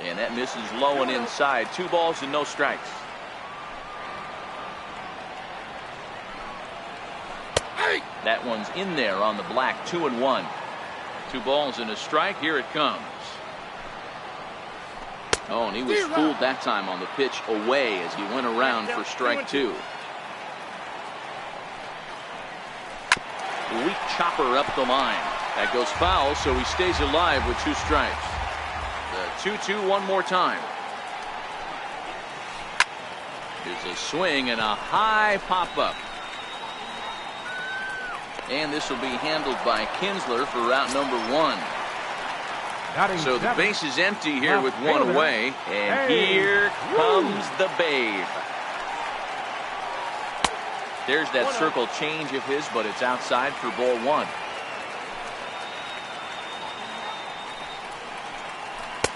S1: And that misses low and inside. 2 balls and no strikes. That one's in there on the black. 2-1. 2 balls and a strike. Here it comes. Oh, and he was fooled that time on the pitch away as he went around for strike 2. Weak chopper up the line. That goes foul, so he stays alive with 2 strikes. The 2-2 one more time. Here's a swing and a high pop-up. And this will be handled by Kinsler for route number 1. So the base is empty here with 1 away. And here comes the Babe. There's that circle change of his, but it's outside for ball 1.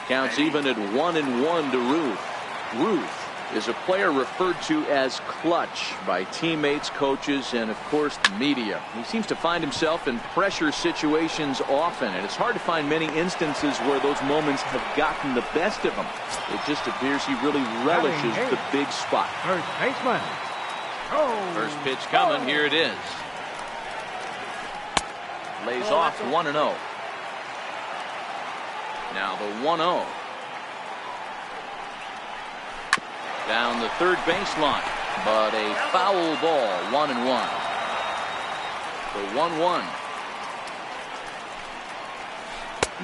S1: Counts even at 1-1 to Ruth. Ruth is a player referred to as clutch by teammates, coaches, and of course the media. He seems to find himself in pressure situations often, and it's hard to find many instances where those moments have gotten the best of him. It just appears he really relishes the big spot.
S3: First baseman.
S1: First pitch coming. Here it is. Lays off 1-0. Now the 1-0. Down the third baseline, but a foul ball. 1-1. The 1-1.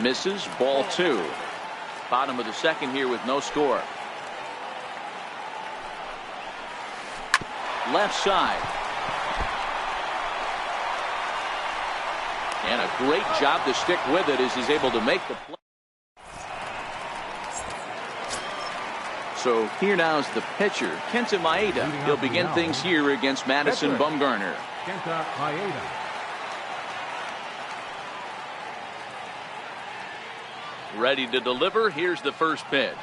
S1: Misses. Ball 2. Bottom of the second here with no score. Left side. And a great job to stick with it as he's able to make the play. So here now is the pitcher, Kenta Maeda. He'll begin things here against Madison Bumgarner.
S3: Kenta Maeda.
S1: Ready to deliver. Here's the first pitch.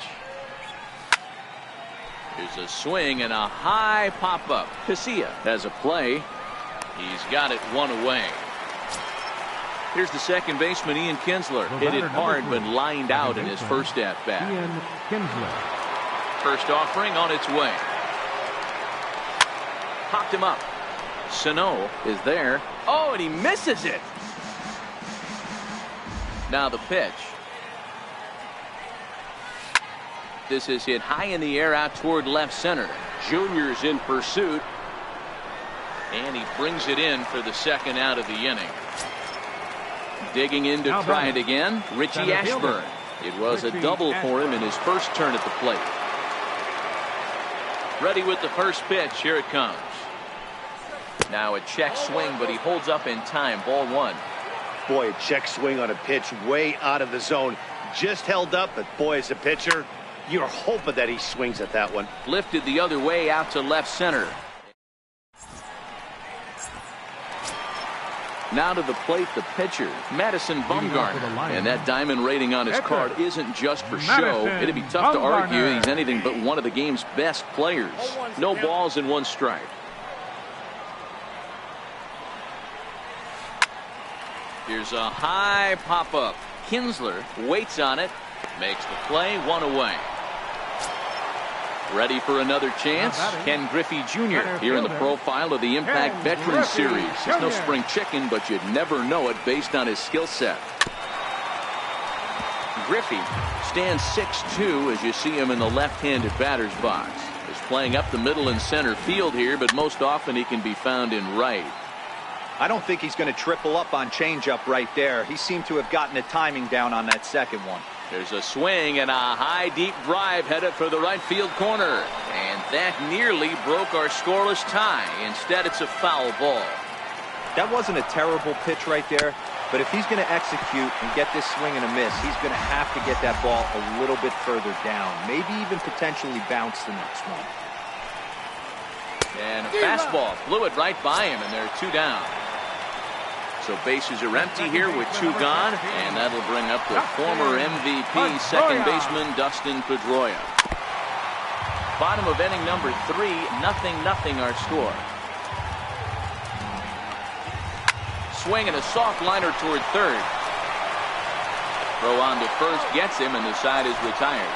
S1: Here's a swing and a high pop-up. Casilla has a play. He's got it 1 away. Here's the second baseman, Ian Kinsler. Hit it hard, but lined out in his first at-bat.
S3: Ian Kinsler.
S1: First offering on its way. Popped him up. Sano is there. Oh, and he misses it. Now the pitch. This is hit high in the air out toward left center. Junior's in pursuit. And he brings it in for the second out of the inning. Digging in to try it again, Richie Ashburn. It was a double for him in his first turn at the plate. Ready with the first pitch. Here it comes. Now a check swing, but he holds up in time. Ball one.
S4: Boy, a check swing on a pitch way out of the zone. Just held up, but boy, as a pitcher, you're hoping that he swings at that one.
S1: Lifted the other way out to left center. Now to the plate, the pitcher, Madison Bumgarner. And that diamond rating on his card isn't just for show. It'd be tough to argue he's anything but one of the game's best players. No balls and one strike. Here's a high pop-up. Kinsler waits on it, makes the play, one away. Ready for another chance? Ken Griffey Jr. here in the profile of the Impact Veterans Series. He's no spring chicken, but you'd never know it based on his skill set. Griffey stands 6'2" as you see him in the left-handed batter's box. He's playing up the middle and center field here, but most often he can be found in right.
S2: I don't think he's going to triple up on changeup right there. He seemed to have gotten the timing down on that second one.
S1: There's a swing and a high deep drive headed for the right field corner. And that nearly broke our scoreless tie. Instead, it's a foul ball.
S2: That wasn't a terrible pitch right there, but if he's going to execute and get this swing and a miss, he's going to have to get that ball a little bit further down. Maybe even potentially bounce the next one.
S1: And a fastball blew it right by him, and there are two down. So bases are empty here with two gone, and that'll bring up the former MVP second baseman Dustin Pedroia. Bottom of inning number 3, 0-0 our score. Swing and a soft liner toward third. Throw on to first gets him, and the side is retired.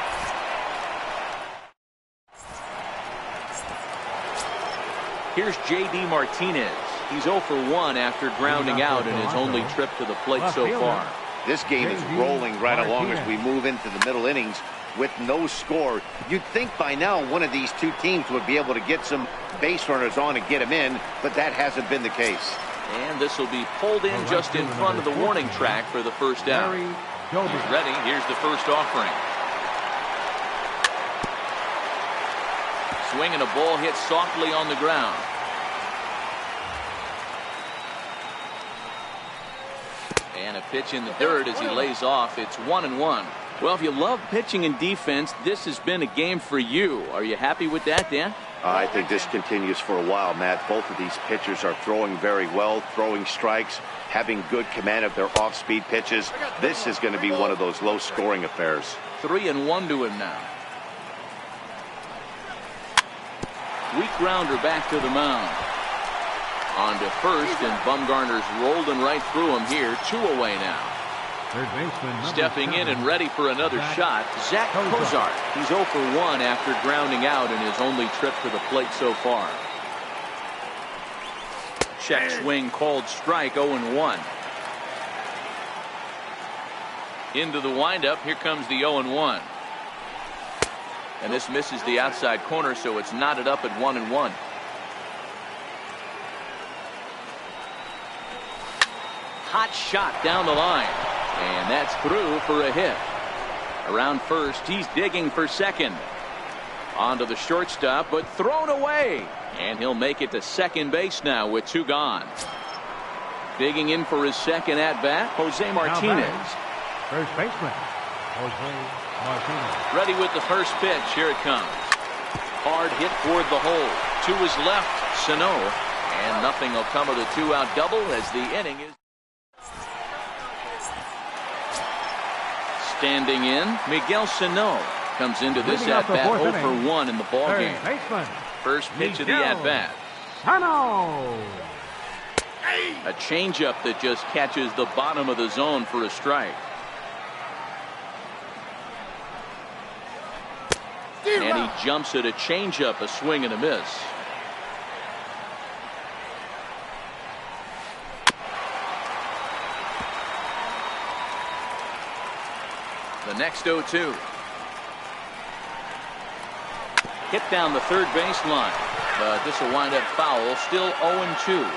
S1: Here's J.D. Martinez. He's 0 for 1 after grounding out in his only trip to the plate so far.
S4: This game is rolling right along as we move into the middle innings with no score. You'd think by now one of these two teams would be able to get some base runners on and get them in, but that hasn't been the case.
S1: And this will be pulled in just in front of the warning track for the first out. He's ready. Here's the first offering. Swing and a ball hit softly on the ground. And a pitch in the dirt as he lays off. It's 1-1. Well, if you love pitching and defense, this has been a game for you. Are you happy with that, Dan?
S4: I think this continues for a while, Matt. Both of these pitchers are throwing very well, throwing strikes, having good command of their off-speed pitches. This is going to be one of those low-scoring affairs.
S1: 3-1 to him now. Weak grounder back to the mound. On to first, and Bumgarner's rolling right through him here. 2 away now.
S3: Third baseman
S1: stepping in and ready for another shot, Zach Cozart. He's 0 for 1 after grounding out in his only trip to the plate so far. Check swing called strike, 0-1. Into the windup, here comes the 0-1. And this misses the outside corner, so it's knotted up at 1-1. Hot shot down the line. And that's through for a hit. Around first, he's digging for second. On to the shortstop, but thrown away. And he'll make it to second base now with 2 gone. Digging in for his second at-bat, Jose Martinez.
S3: First baseman, Jose Martinez.
S1: Ready with the first pitch. Here it comes. Hard hit toward the hole. To his left, Sano. And nothing will come of the 2-out double as the inning is. Standing in, Miguel Sano comes into this at-bat 0 for 1 in the ballgame. First pitch of the at-bat. A changeup that just catches the bottom of the zone for a strike. And he jumps at a changeup, a swing and a miss. The next 0-2. Hit down the third baseline. But this will wind up foul. Still 0-2.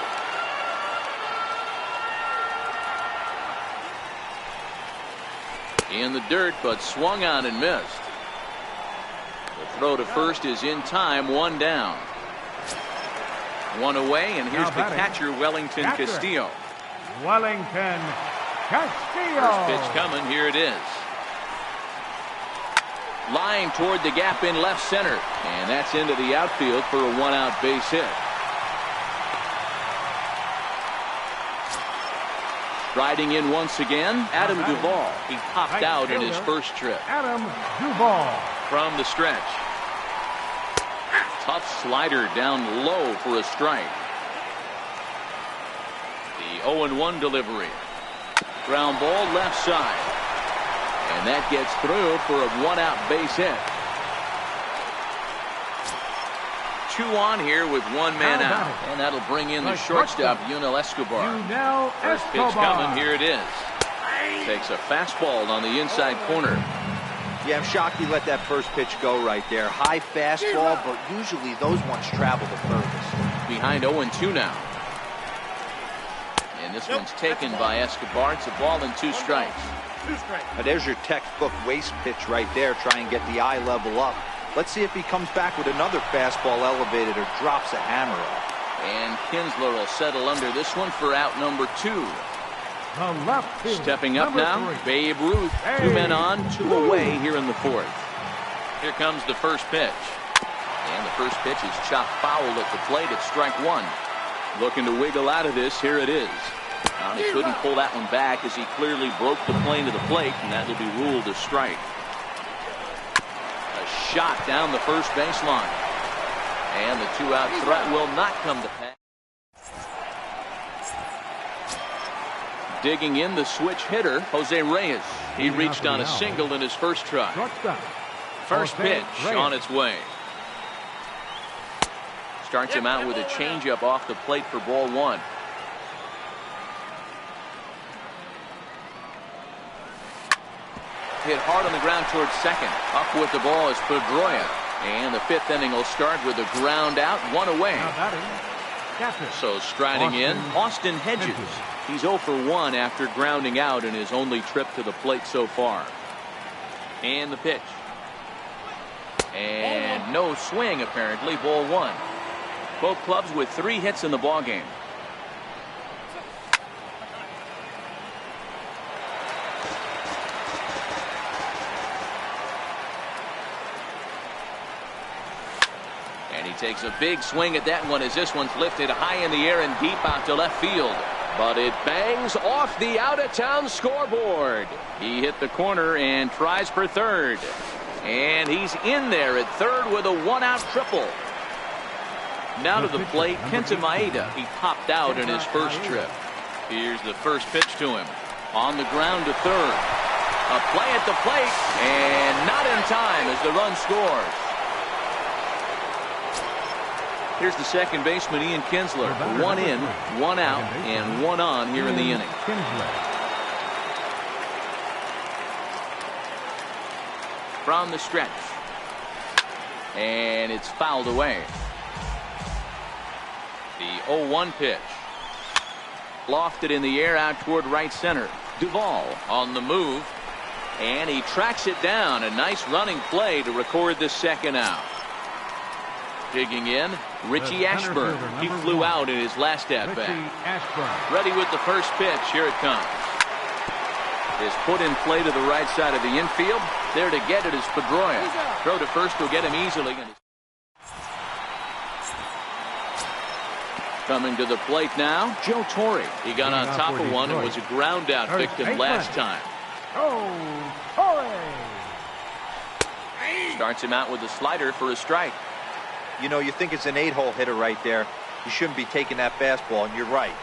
S1: In the dirt, but swung on and missed. The throw to first is in time. One down. One away, and here's the catcher, Wellington Castillo.
S3: Wellington Castillo.
S1: First pitch coming. Here it is. Line toward the gap in left center. And that's into the outfield for a one-out base hit. Riding in once again, Adam Duvall. He popped out in his first trip.
S3: Adam Duvall.
S1: From the stretch. Tough slider down low for a strike. The 0-1 delivery. Ground ball left side. And that gets through for a one-out base hit. 2 on here with one man out. And that'll bring in the shortstop, Yunel Escobar. First pitch coming. Here it is. Takes a fastball on the inside corner.
S2: Yeah, I'm shocked he let that first pitch go right there. High fastball, but usually those ones travel the furthest.
S1: Behind 0-2 now. And this one's taken by Escobar. It's a ball and 2 strikes.
S2: Now there's your textbook waste pitch right there. Try and get the eye level up. Let's see if he comes back with another fastball elevated or drops a hammer off.
S1: And Kinsler will settle under this one for out number 2. Stepping up now, Babe Ruth. 2 men on, 2 away here in the 4th. Here comes the first pitch. And the first pitch is chopped foul at the plate at strike 1. Looking to wiggle out of this. Here it is. Now he couldn't pull that one back as he clearly broke the plane to the plate, and that will be ruled a strike. A shot down the first baseline. And the 2-out threat will not come to pass. Digging in the switch hitter, Jose Reyes. He reached on a single in his first try. First pitch on its way. Starts him out with a changeup off the plate for ball 1. Hit hard on the ground towards second. Up with the ball is Pedroia. And the 5th inning will start with a ground out, 1 away. So striding in, Austin Hedges. He's 0 for 1 after grounding out in his only trip to the plate so far. And the pitch. And no swing apparently, ball 1. Both clubs with 3 hits in the ballgame. And he takes a big swing at that one as this one's lifted high in the air and deep out to left field. But it bangs off the out-of-town scoreboard. He hit the corner and tries for third. And he's in there at third with a 1-out triple. Now to the plate, Kenta Maeda. He popped out in his first trip. Here's the first pitch to him. On the ground to third. A play at the plate, and not in time as the run scores. Here's the second baseman, Ian Kinsler. 1 in, 1 out, and 1 on here in the inning. From the stretch. And it's fouled away. The 0-1 pitch. Lofted in the air out toward right center. Duvall on the move. And he tracks it down. A nice running play to record the second out. Digging in, Richie Ashburn. He flew out in his last at-bat. Ready with the first pitch. Here it comes. Is put in play to the right side of the infield. There to get it is Pedroia. Throw to first will get him easily. Coming to the plate now, Joe Torre. He got on top of one and was a ground out victim last time. Starts him out with a slider for a strike.
S2: You know, you think it's an 8-hole hitter right there. You shouldn't be taking that fastball, and you're right.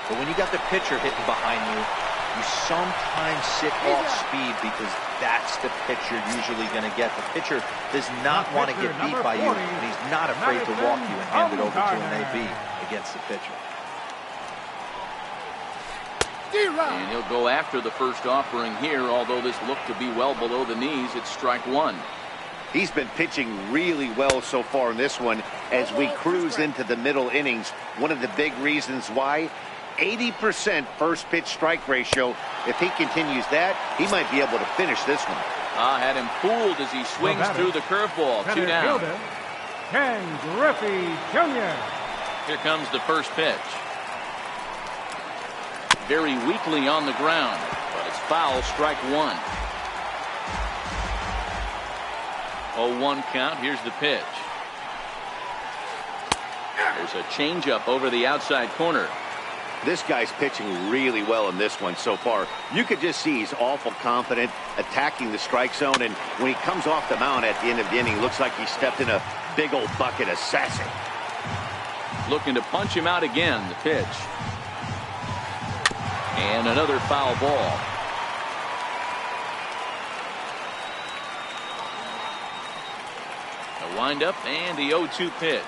S2: But when you got the pitcher hitting behind you, you sometimes sit off speed because that's the pitch you're usually going to get. The pitcher does not want to get beat by you, and he's not afraid to walk you and hand it over to an AB against the pitcher.
S1: And he'll go after the first offering here, although this looked to be well below the knees. It's strike 1.
S4: He's been pitching really well so far in this one as we cruise into the middle innings. One of the big reasons why, 80% first pitch strike ratio. If he continues that, he might be able to finish this one.
S1: Had him fooled as he swings through the curveball. 2 down.
S3: Ken Griffey Jr.
S1: Here comes the first pitch. Very weakly on the ground, but it's foul, strike 1. 0-1 count. Here's the pitch. There's a changeup over the outside corner.
S4: This guy's pitching really well in this one so far. You could just see he's awful confident attacking the strike zone, and when he comes off the mound at the end of the inning, looks like he stepped in a big old bucket of sassy.
S1: Looking to punch him out again. The pitch. And another foul ball. The windup and the 0-2 pitch.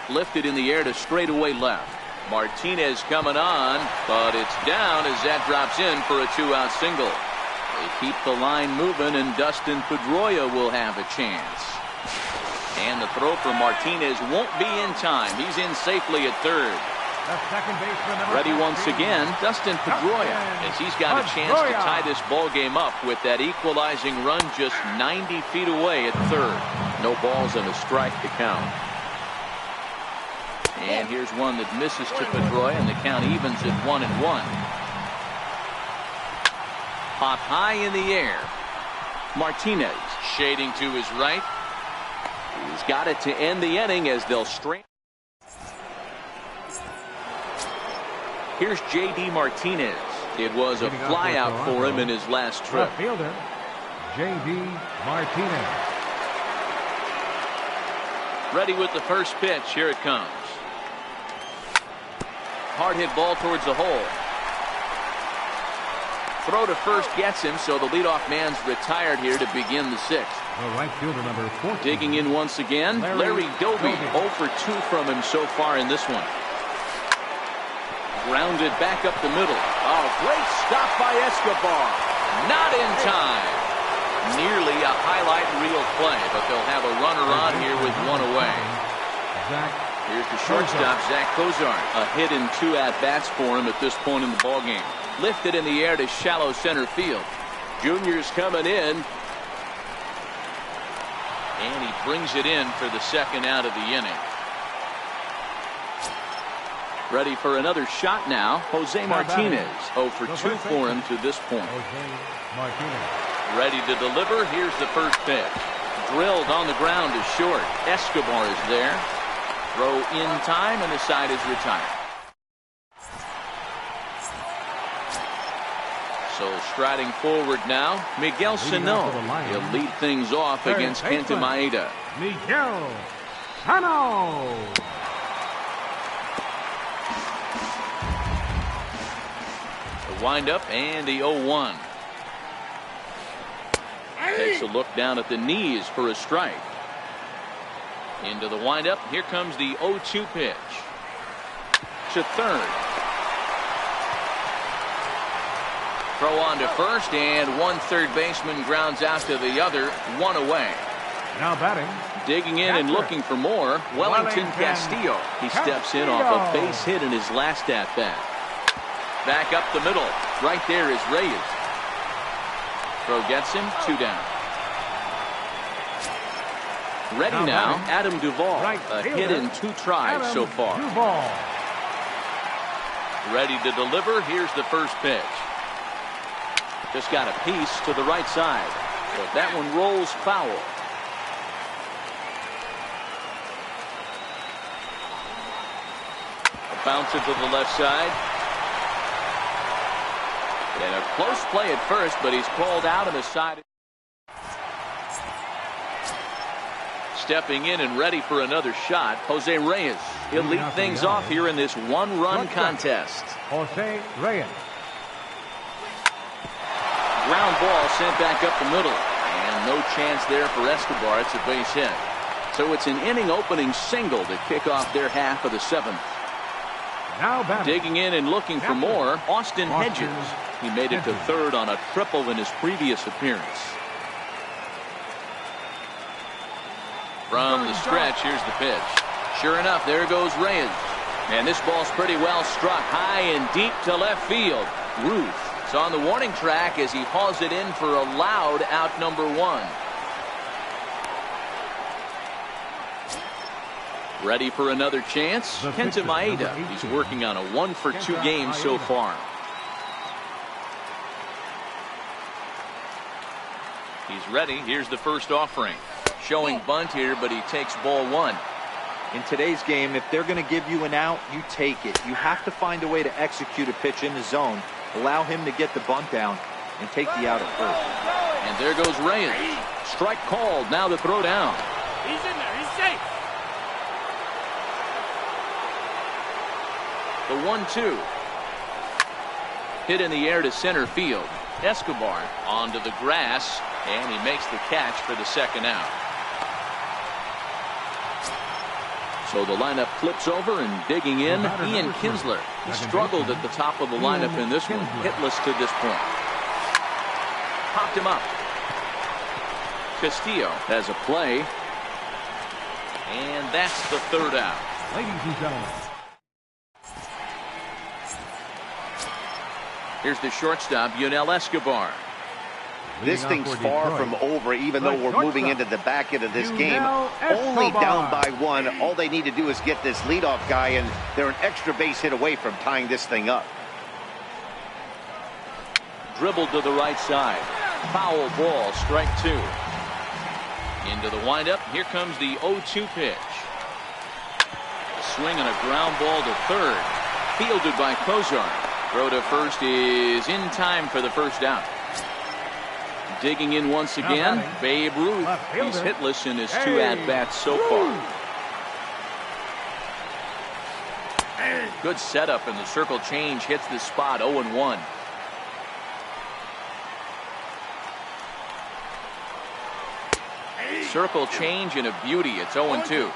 S1: Lifted in the air to straightaway left. Martinez coming on, but it's down as that drops in for a 2-out single. They keep the line moving, and Dustin Pedroia will have a chance. And the throw for Martinez won't be in time. He's in safely at third. Ready once again, Dustin Pedroia, as he's got a chance to tie this ball game up with that equalizing run just 90 feet away at third. No balls and a strike to count. And here's one that misses to Pedroia, and the count evens at 1-1. Pop high in the air. Martinez shading to his right. He's got it to end the inning as they'll strain. Here's J.D. Martinez. It was a flyout for him in his last trip.
S3: Left fielder, J.D. Martinez.
S1: Ready with the first pitch. Here it comes. Hard hit ball towards the hole. Throw to first gets him, so the leadoff man's retired here to begin the sixth.
S3: The right fielder, number 14.
S1: Digging in once again, Larry Doby. 0 for 2 from him so far in this one. Grounded back up the middle. Oh, great stop by Escobar. Not in time. Nearly a highlight reel play, but they'll have a runner on here with 1 away. Here's the shortstop, Zach Cozart. A hit in 2 at-bats for him at this point in the ballgame. Lifted in the air to shallow center field. Junior's coming in. And he brings it in for the second out of the inning. Ready for another shot now, Jose Martinez. 0 for 2 for him to this point. Ready to deliver. Here's the first pitch. Drilled on the ground to short. Escobar is there. Throw in time, and the side is retired. So striding forward now, Miguel Sano. He'll lead things off against Kenta Maeda.
S3: Miguel Sano.
S1: The windup and the 0-1. Takes a look down at the knees for a strike. Into the windup. Here comes the 0-2 pitch. To third. Throw on to first, and one third baseman grounds out to the other. 1 away.
S3: Now batting.
S1: Digging in and looking for more, Wellington Castillo. He steps in off a base hit in his last at-bat. Back up the middle. Right there is Reyes. Throw gets him. 2 down. Ready now, Adam Duvall. A hit in 2 tries so far. Ready to deliver. Here's the first pitch. Just got a piece to the right side, but that one rolls foul. A bounce to the left side. And a close play at first, but he's called out on the side. Stepping in and ready for another shot, Jose Reyes. He'll lead things off here in this 1-run contest.
S3: Jose Reyes.
S1: Ground ball sent back up the middle. And no chance there for Escobar. It's a base hit. So it's an inning opening single to kick off their half of the 7th.
S3: Now
S1: digging in and looking for more, Austin Hedges. He made it to third on a triple in his previous appearance. From the stretch, here's the pitch. Sure enough, there goes Reyes. And this ball's pretty well struck high and deep to left field. Ruth is on the warning track as he hauls it in for a loud out number 1. Ready for another chance? Kenta Maeda. He's working on a 1-for-2 game so far. He's ready. Here's the first offering. Showing bunt here, but he takes ball 1.
S2: In today's game, if they're going to give you an out, you take it. You have to find a way to execute a pitch in the zone, allow him to get the bunt down, and take the out at first.
S1: And there goes Reyes. Strike called. Now the throw down.
S6: He's in there. He's safe.
S1: The 1-2. Hit in the air to center field. Escobar onto the grass, and he makes the catch for the second out. So the lineup flips over, and digging in, Ian Kinsler. He struggled at the top of the lineup in this one, hitless to this point. Popped him up. Castillo has a play, and that's the third out.
S3: Ladies and gentlemen.
S1: Here's the shortstop, Yunel Escobar.
S4: This thing's far from over, even though we're moving into the back end of this game. Only down by 1. All they need to do is get this leadoff guy, and they're an extra base hit away from tying this thing up.
S1: Dribbled to the right side. Foul ball, strike 2. Into the windup. Here comes the 0-2 pitch. Swing and a ground ball to third. Fielded by Kozar. Throw to first is in time for the first out. Digging in once again, Babe Ruth. He's hitless in his 2 at-bats so far. Good setup, and the circle change hits the spot. 0-1. Circle change and a beauty. It's 0-2.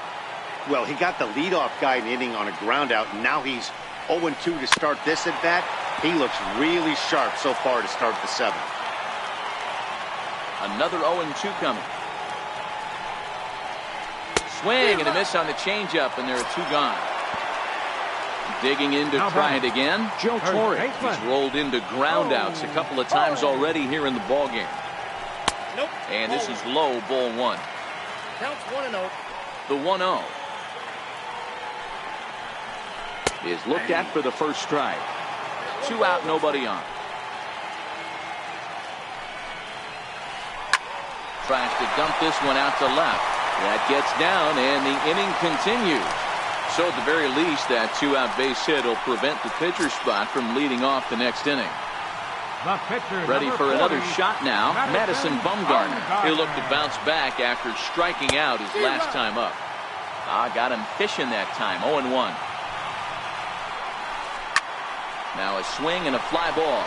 S4: Well, he got the leadoff guy in the inning on a ground out, and now he's 0-2 to start this at bat. He looks really sharp so far to start the 7th.
S1: Another 0-2 coming. Swing and a miss on the changeup, and there are 2 gone. Digging in to try it again, Joe Torre. He's rolled into ground outs a couple of times already here in the ballgame. And this is low, ball 1.
S6: Counts 1-0.
S1: The 1-0 is looked at for the first strike. 2 out, nobody on. Tries to dump this one out to left. That gets down, and the inning continues. So at the very least, that 2-out base hit will prevent the pitcher spot from leading off the next inning. Ready for another shot now, Madison Bumgarner. He'll look to bounce back after striking out his last time up. Got him fishing that time. 0-1. Now a swing and a fly ball.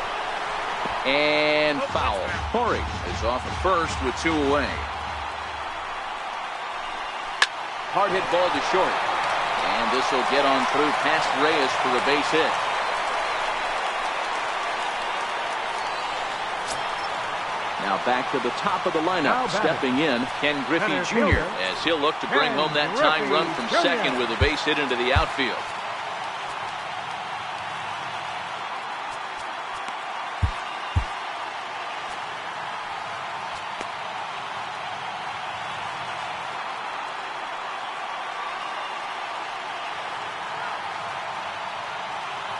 S1: And foul. Torre is off at first with 2 away. Hard hit ball to short. And this will get on through past Reyes for a base hit. Now back to the top of the lineup. Stepping in, Ken Griffey Jr. as he'll look to bring home that tying run from second with a base hit into the outfield.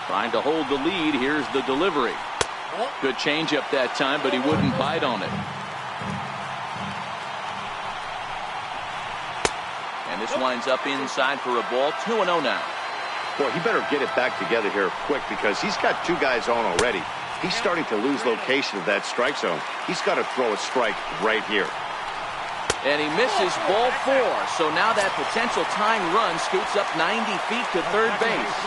S1: Trying to hold the lead. Here's the delivery. Good changeup that time, but he wouldn't bite on it. And this winds up inside for a ball. 2-0 now.
S4: Boy, he better get it back together here quick, because he's got 2 guys on already. He's starting to lose location of that strike zone. He's got to throw a strike right here.
S1: And he misses ball 4. So now that potential tying run scoots up 90 feet to third base.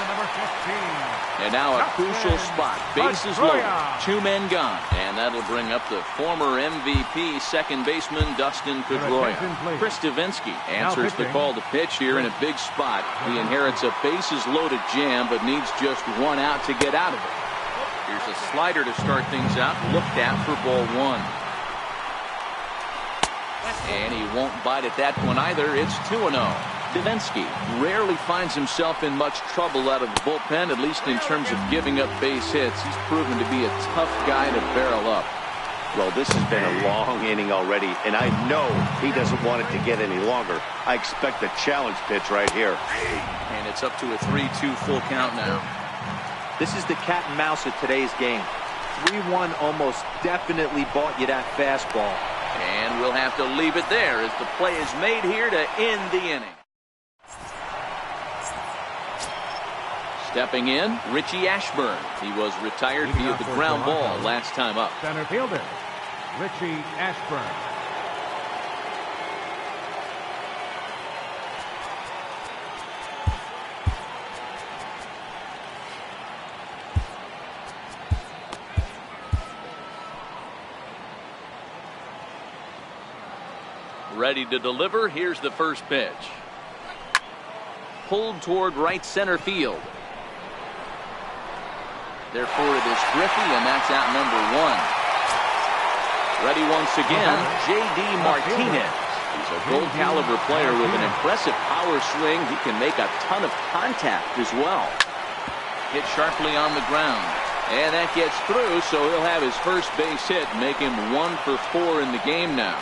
S1: And now a crucial spot. Bases loaded. 2 men gone. And that'll bring up the former MVP second baseman Dustin Pedroia. Chris Davinsky answers the call to pitch here in a big spot. He inherits a bases loaded jam, but needs just 1 out to get out of it. Here's a slider to start things out. Looked at for ball 1. And he won't bite at that one either. It's 2-0. Davinsky rarely finds himself in much trouble out of the bullpen, at least in terms of giving up base hits. He's proven to be a tough guy to barrel up.
S4: Well, this has been a long inning already, and I know he doesn't want it to get any longer. I expect a challenge pitch right here.
S1: And it's up to a 3-2 full count now.
S2: This is the cat and mouse of today's game. 3-1 almost definitely bought you that fastball.
S1: And we'll have to leave it there as the play is made here to end the inning. Stepping in, Richie Ashburn. He was retired via the ground ball last time up.
S3: Center fielder, Richie Ashburn.
S1: Ready to deliver. Here's the first pitch. Pulled toward right center field. Therefore, it is Griffey, and that's out number 1. Ready once again, J.D. Martinez. He's a gold caliber player with an impressive power swing. He can make a ton of contact as well. Hit sharply on the ground. And that gets through, so he'll have his first base hit, make him 1 for 4 in the game now.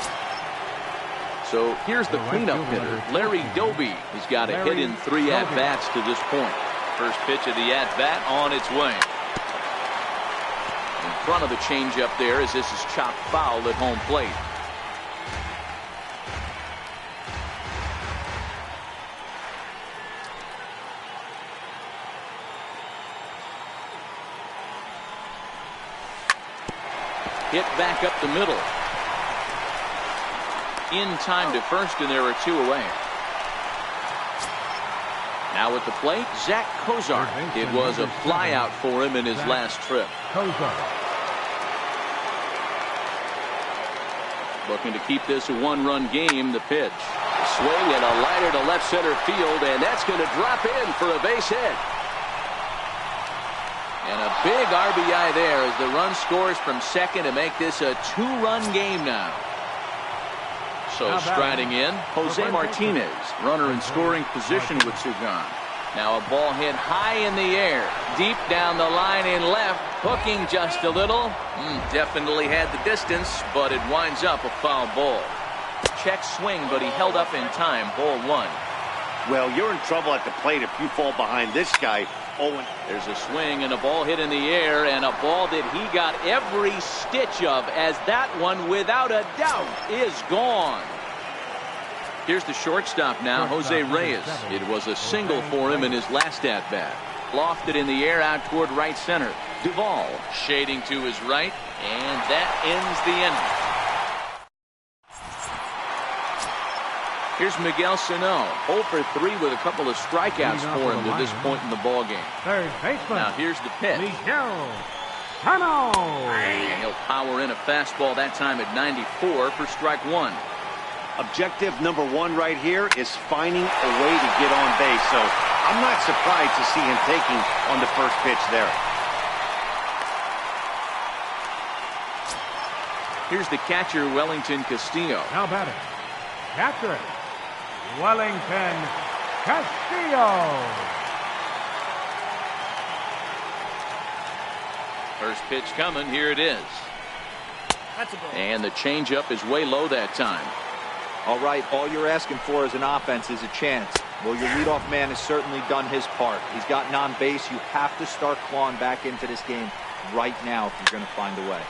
S1: So here's the cleanup hitter, Larry Doby. He's got a hit in 3 at-bats to this point. First pitch of the at-bat on its way. In front of the changeup there as this is chopped foul at home plate. Hit back up the middle. In time to first, and there are 2 away. Now at the plate, Zach Kozar. It was a flyout for him in his last trip. Looking to keep this a 1-run game. The pitch. Swing and a liner to left center field, and that's going to drop in for a base hit. And a big RBI there as the run scores from second to make this a 2-run game now. So striding in, Jose Martinez, runner in scoring position with 2 gone. Now a ball hit high in the air, deep down the line in left, hooking just a little. Definitely had the distance, but it winds up a foul ball. Check swing, but he held up in time. Ball 1.
S4: Well, you're in trouble at the plate if you fall behind this guy.
S1: There's a swing and a ball hit in the air, and a ball that he got every stitch of, as that one, without a doubt, is gone. Here's the shortstop now, Jose Reyes. It was a single for him in his last at-bat. Lofted in the air out toward right center. Duvall shading to his right, and that ends the inning. Here's Miguel Sano, 0 for 3 with a couple of strikeouts for him to this point in the ballgame.
S3: Third baseman.
S1: Now here's the pitch.
S3: Miguel Sano.
S1: And he'll power in a fastball that time at 94 for strike 1.
S4: Objective number 1 right here is finding a way to get on base. So I'm not surprised to see him taking on the first pitch there.
S1: Here's the catcher, Wellington Castillo.
S3: Now batting, catcher, Wellington Castillo.
S1: First pitch coming. Here it is.
S6: That's a ball.
S1: And the changeup is way low that time.
S2: All right, all you're asking for as an offense is a chance. Well, your leadoff man has certainly done his part. He's gotten on base. You have to start clawing back into this game right now if you're going to find a way.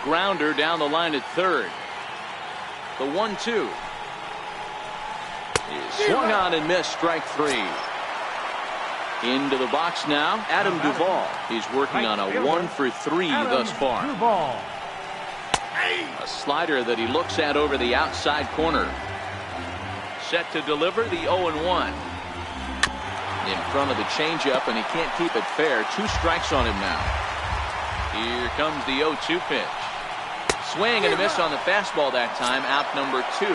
S1: Grounder down the line at third. The 1-2 is swung on and missed. Strike 3. Into the box now, Adam Duvall. He's working on a 1 for 3 thus far.
S3: Duvall.
S1: A slider that he looks at over the outside corner. Set to deliver the 0-1. In front of the changeup, and he can't keep it fair. 2 strikes on him now. Here comes the 0-2 pitch. Swing and a miss on the fastball that time. Out number 2.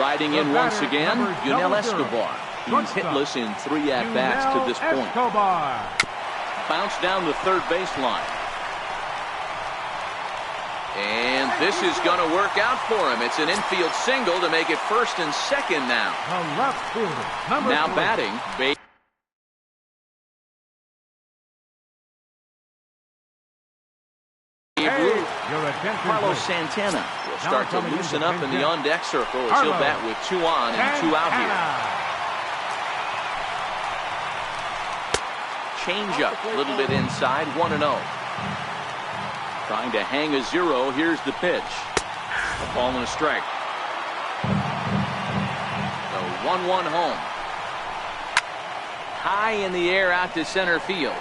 S1: Riding in once again, Yunel Escobar. He's hitless in 3 at-bats to this point. Bounce down the third baseline. And this is going to work out for him. It's an infield single to make it first and second now.
S3: The left fielder,
S1: Now
S3: 3.
S1: batting,
S3: Your attention,
S1: Carlos
S3: please.
S1: Santana will start to
S3: coming
S1: loosen
S3: into
S1: up in the
S3: pinch
S1: on-deck circle as he'll bat with 2 on and 2 out here. Change up, a little bit inside, 1-0. Trying to hang a 0. Here's the pitch. A ball and a strike. The 1-1 home. High in the air out to center field.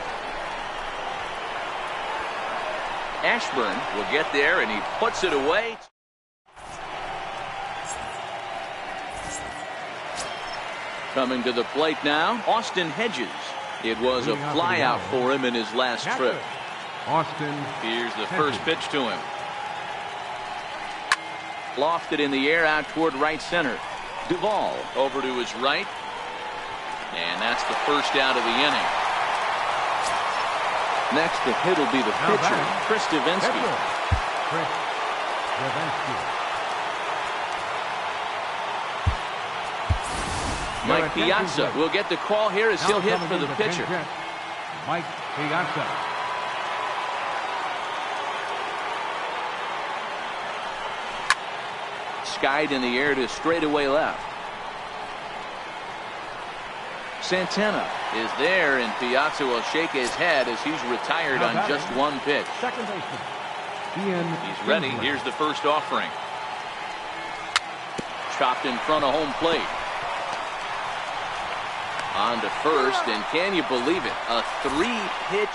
S1: Ashburn will get there, and he puts it away. Coming to the plate now, Austin Hedges. It was a flyout for him in his last trip.
S3: Austin.
S1: Here's the first pitch to him. Lofted in the air out toward right center. Duvall over to his right. And that's the first out of the inning. Next to hit will be the pitcher, Chris Davinsky. Mike Piazza will get the call here as he'll hit for the pitcher.
S3: Mike Piazza.
S1: Skied in the air to straightaway left. Santana is there, and Piazza will shake his head as he's retired on just 1 pitch.
S3: Second baseman.
S1: He's ready. Here's the first offering. Chopped in front of home plate. On to first, and can you believe it? A 3-pitch.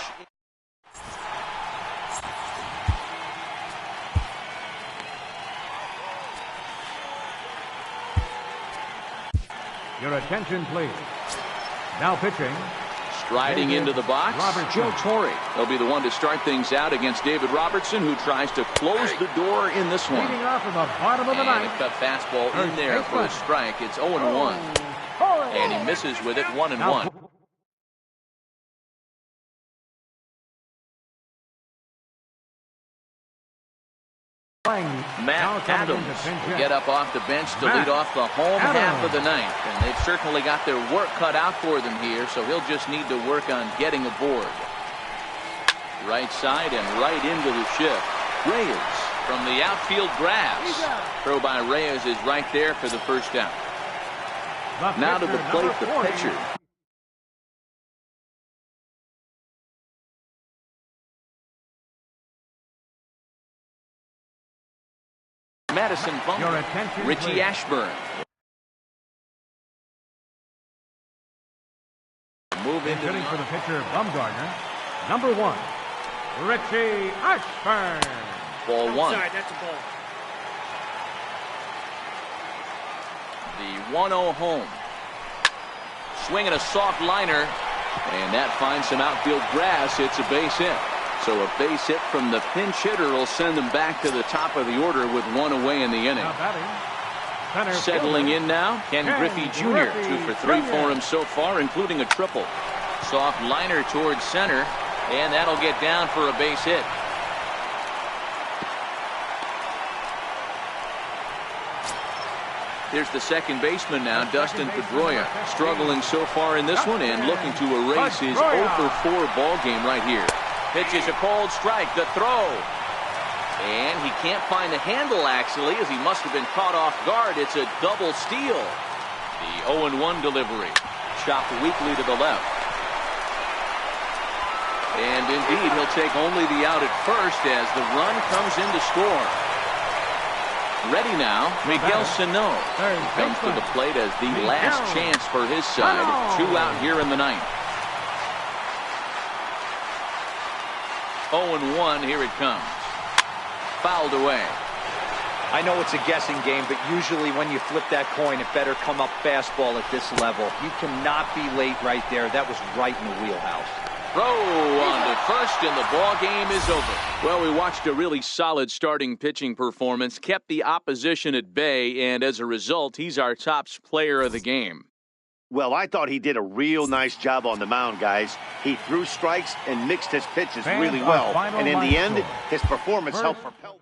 S3: Your attention, please. Now pitching.
S1: Striding into the box, Joe Torre. He'll be the one to start things out against David Robertson, who tries to close the door in this one.
S3: Leading off in the bottom of the ninth.
S1: And a cut fastball in there for a strike. It's 0-1. And he misses with it, 1-1. Matt Adams will get up off the bench to lead off the home half of the ninth. And they've certainly got their work cut out for them here, so he'll just need to work on getting aboard. Right side and right into the shift. Reyes from the outfield grass. Throw by Reyes is right there for the first out. Now to the plate, the pitcher. Madison Bumgarner. Richie Ashburn. Move into
S3: hitting for the pitcher, Bumgarner. Number 1, Richie Ashburn.
S1: Ball 1.
S6: Outside, that's a ball.
S1: The 1-0 home. Swinging a soft liner, and that finds some outfield grass. It's a base hit. So a base hit from the pinch hitter will send them back to the top of the order with 1 away in the inning. Settling in now, Ken Griffey Jr. 2 for 3 for him so far, including a triple. Soft liner towards center, and that'll get down for a base hit. Here's the second baseman now, Dustin Pedroia, struggling so far in this one and looking to erase his 0 for 4 ball game right here. Pitches a cold strike, the throw. And he can't find the handle, actually, as he must have been caught off guard. It's a double steal. The 0-1 delivery. Chopped weakly to the left. And indeed, he'll take only the out at first as the run comes in to score. Ready now, Miguel Sano. He comes to the plate as the last chance for his side. 2 out here in the ninth. 0-1, here it comes. Fouled away.
S2: I know it's a guessing game, but usually when you flip that coin, it better come up fastball at this level. You cannot be late right there. That was right in the wheelhouse.
S1: Throw on to first, and the ball game is over. Well, we watched a really solid starting pitching performance, kept the opposition at bay, and as a result, he's our top player of the game.
S4: Well, I thought he did a real nice job on the mound, guys. He threw strikes and mixed his pitches really well. And in the end, his performance helped propel.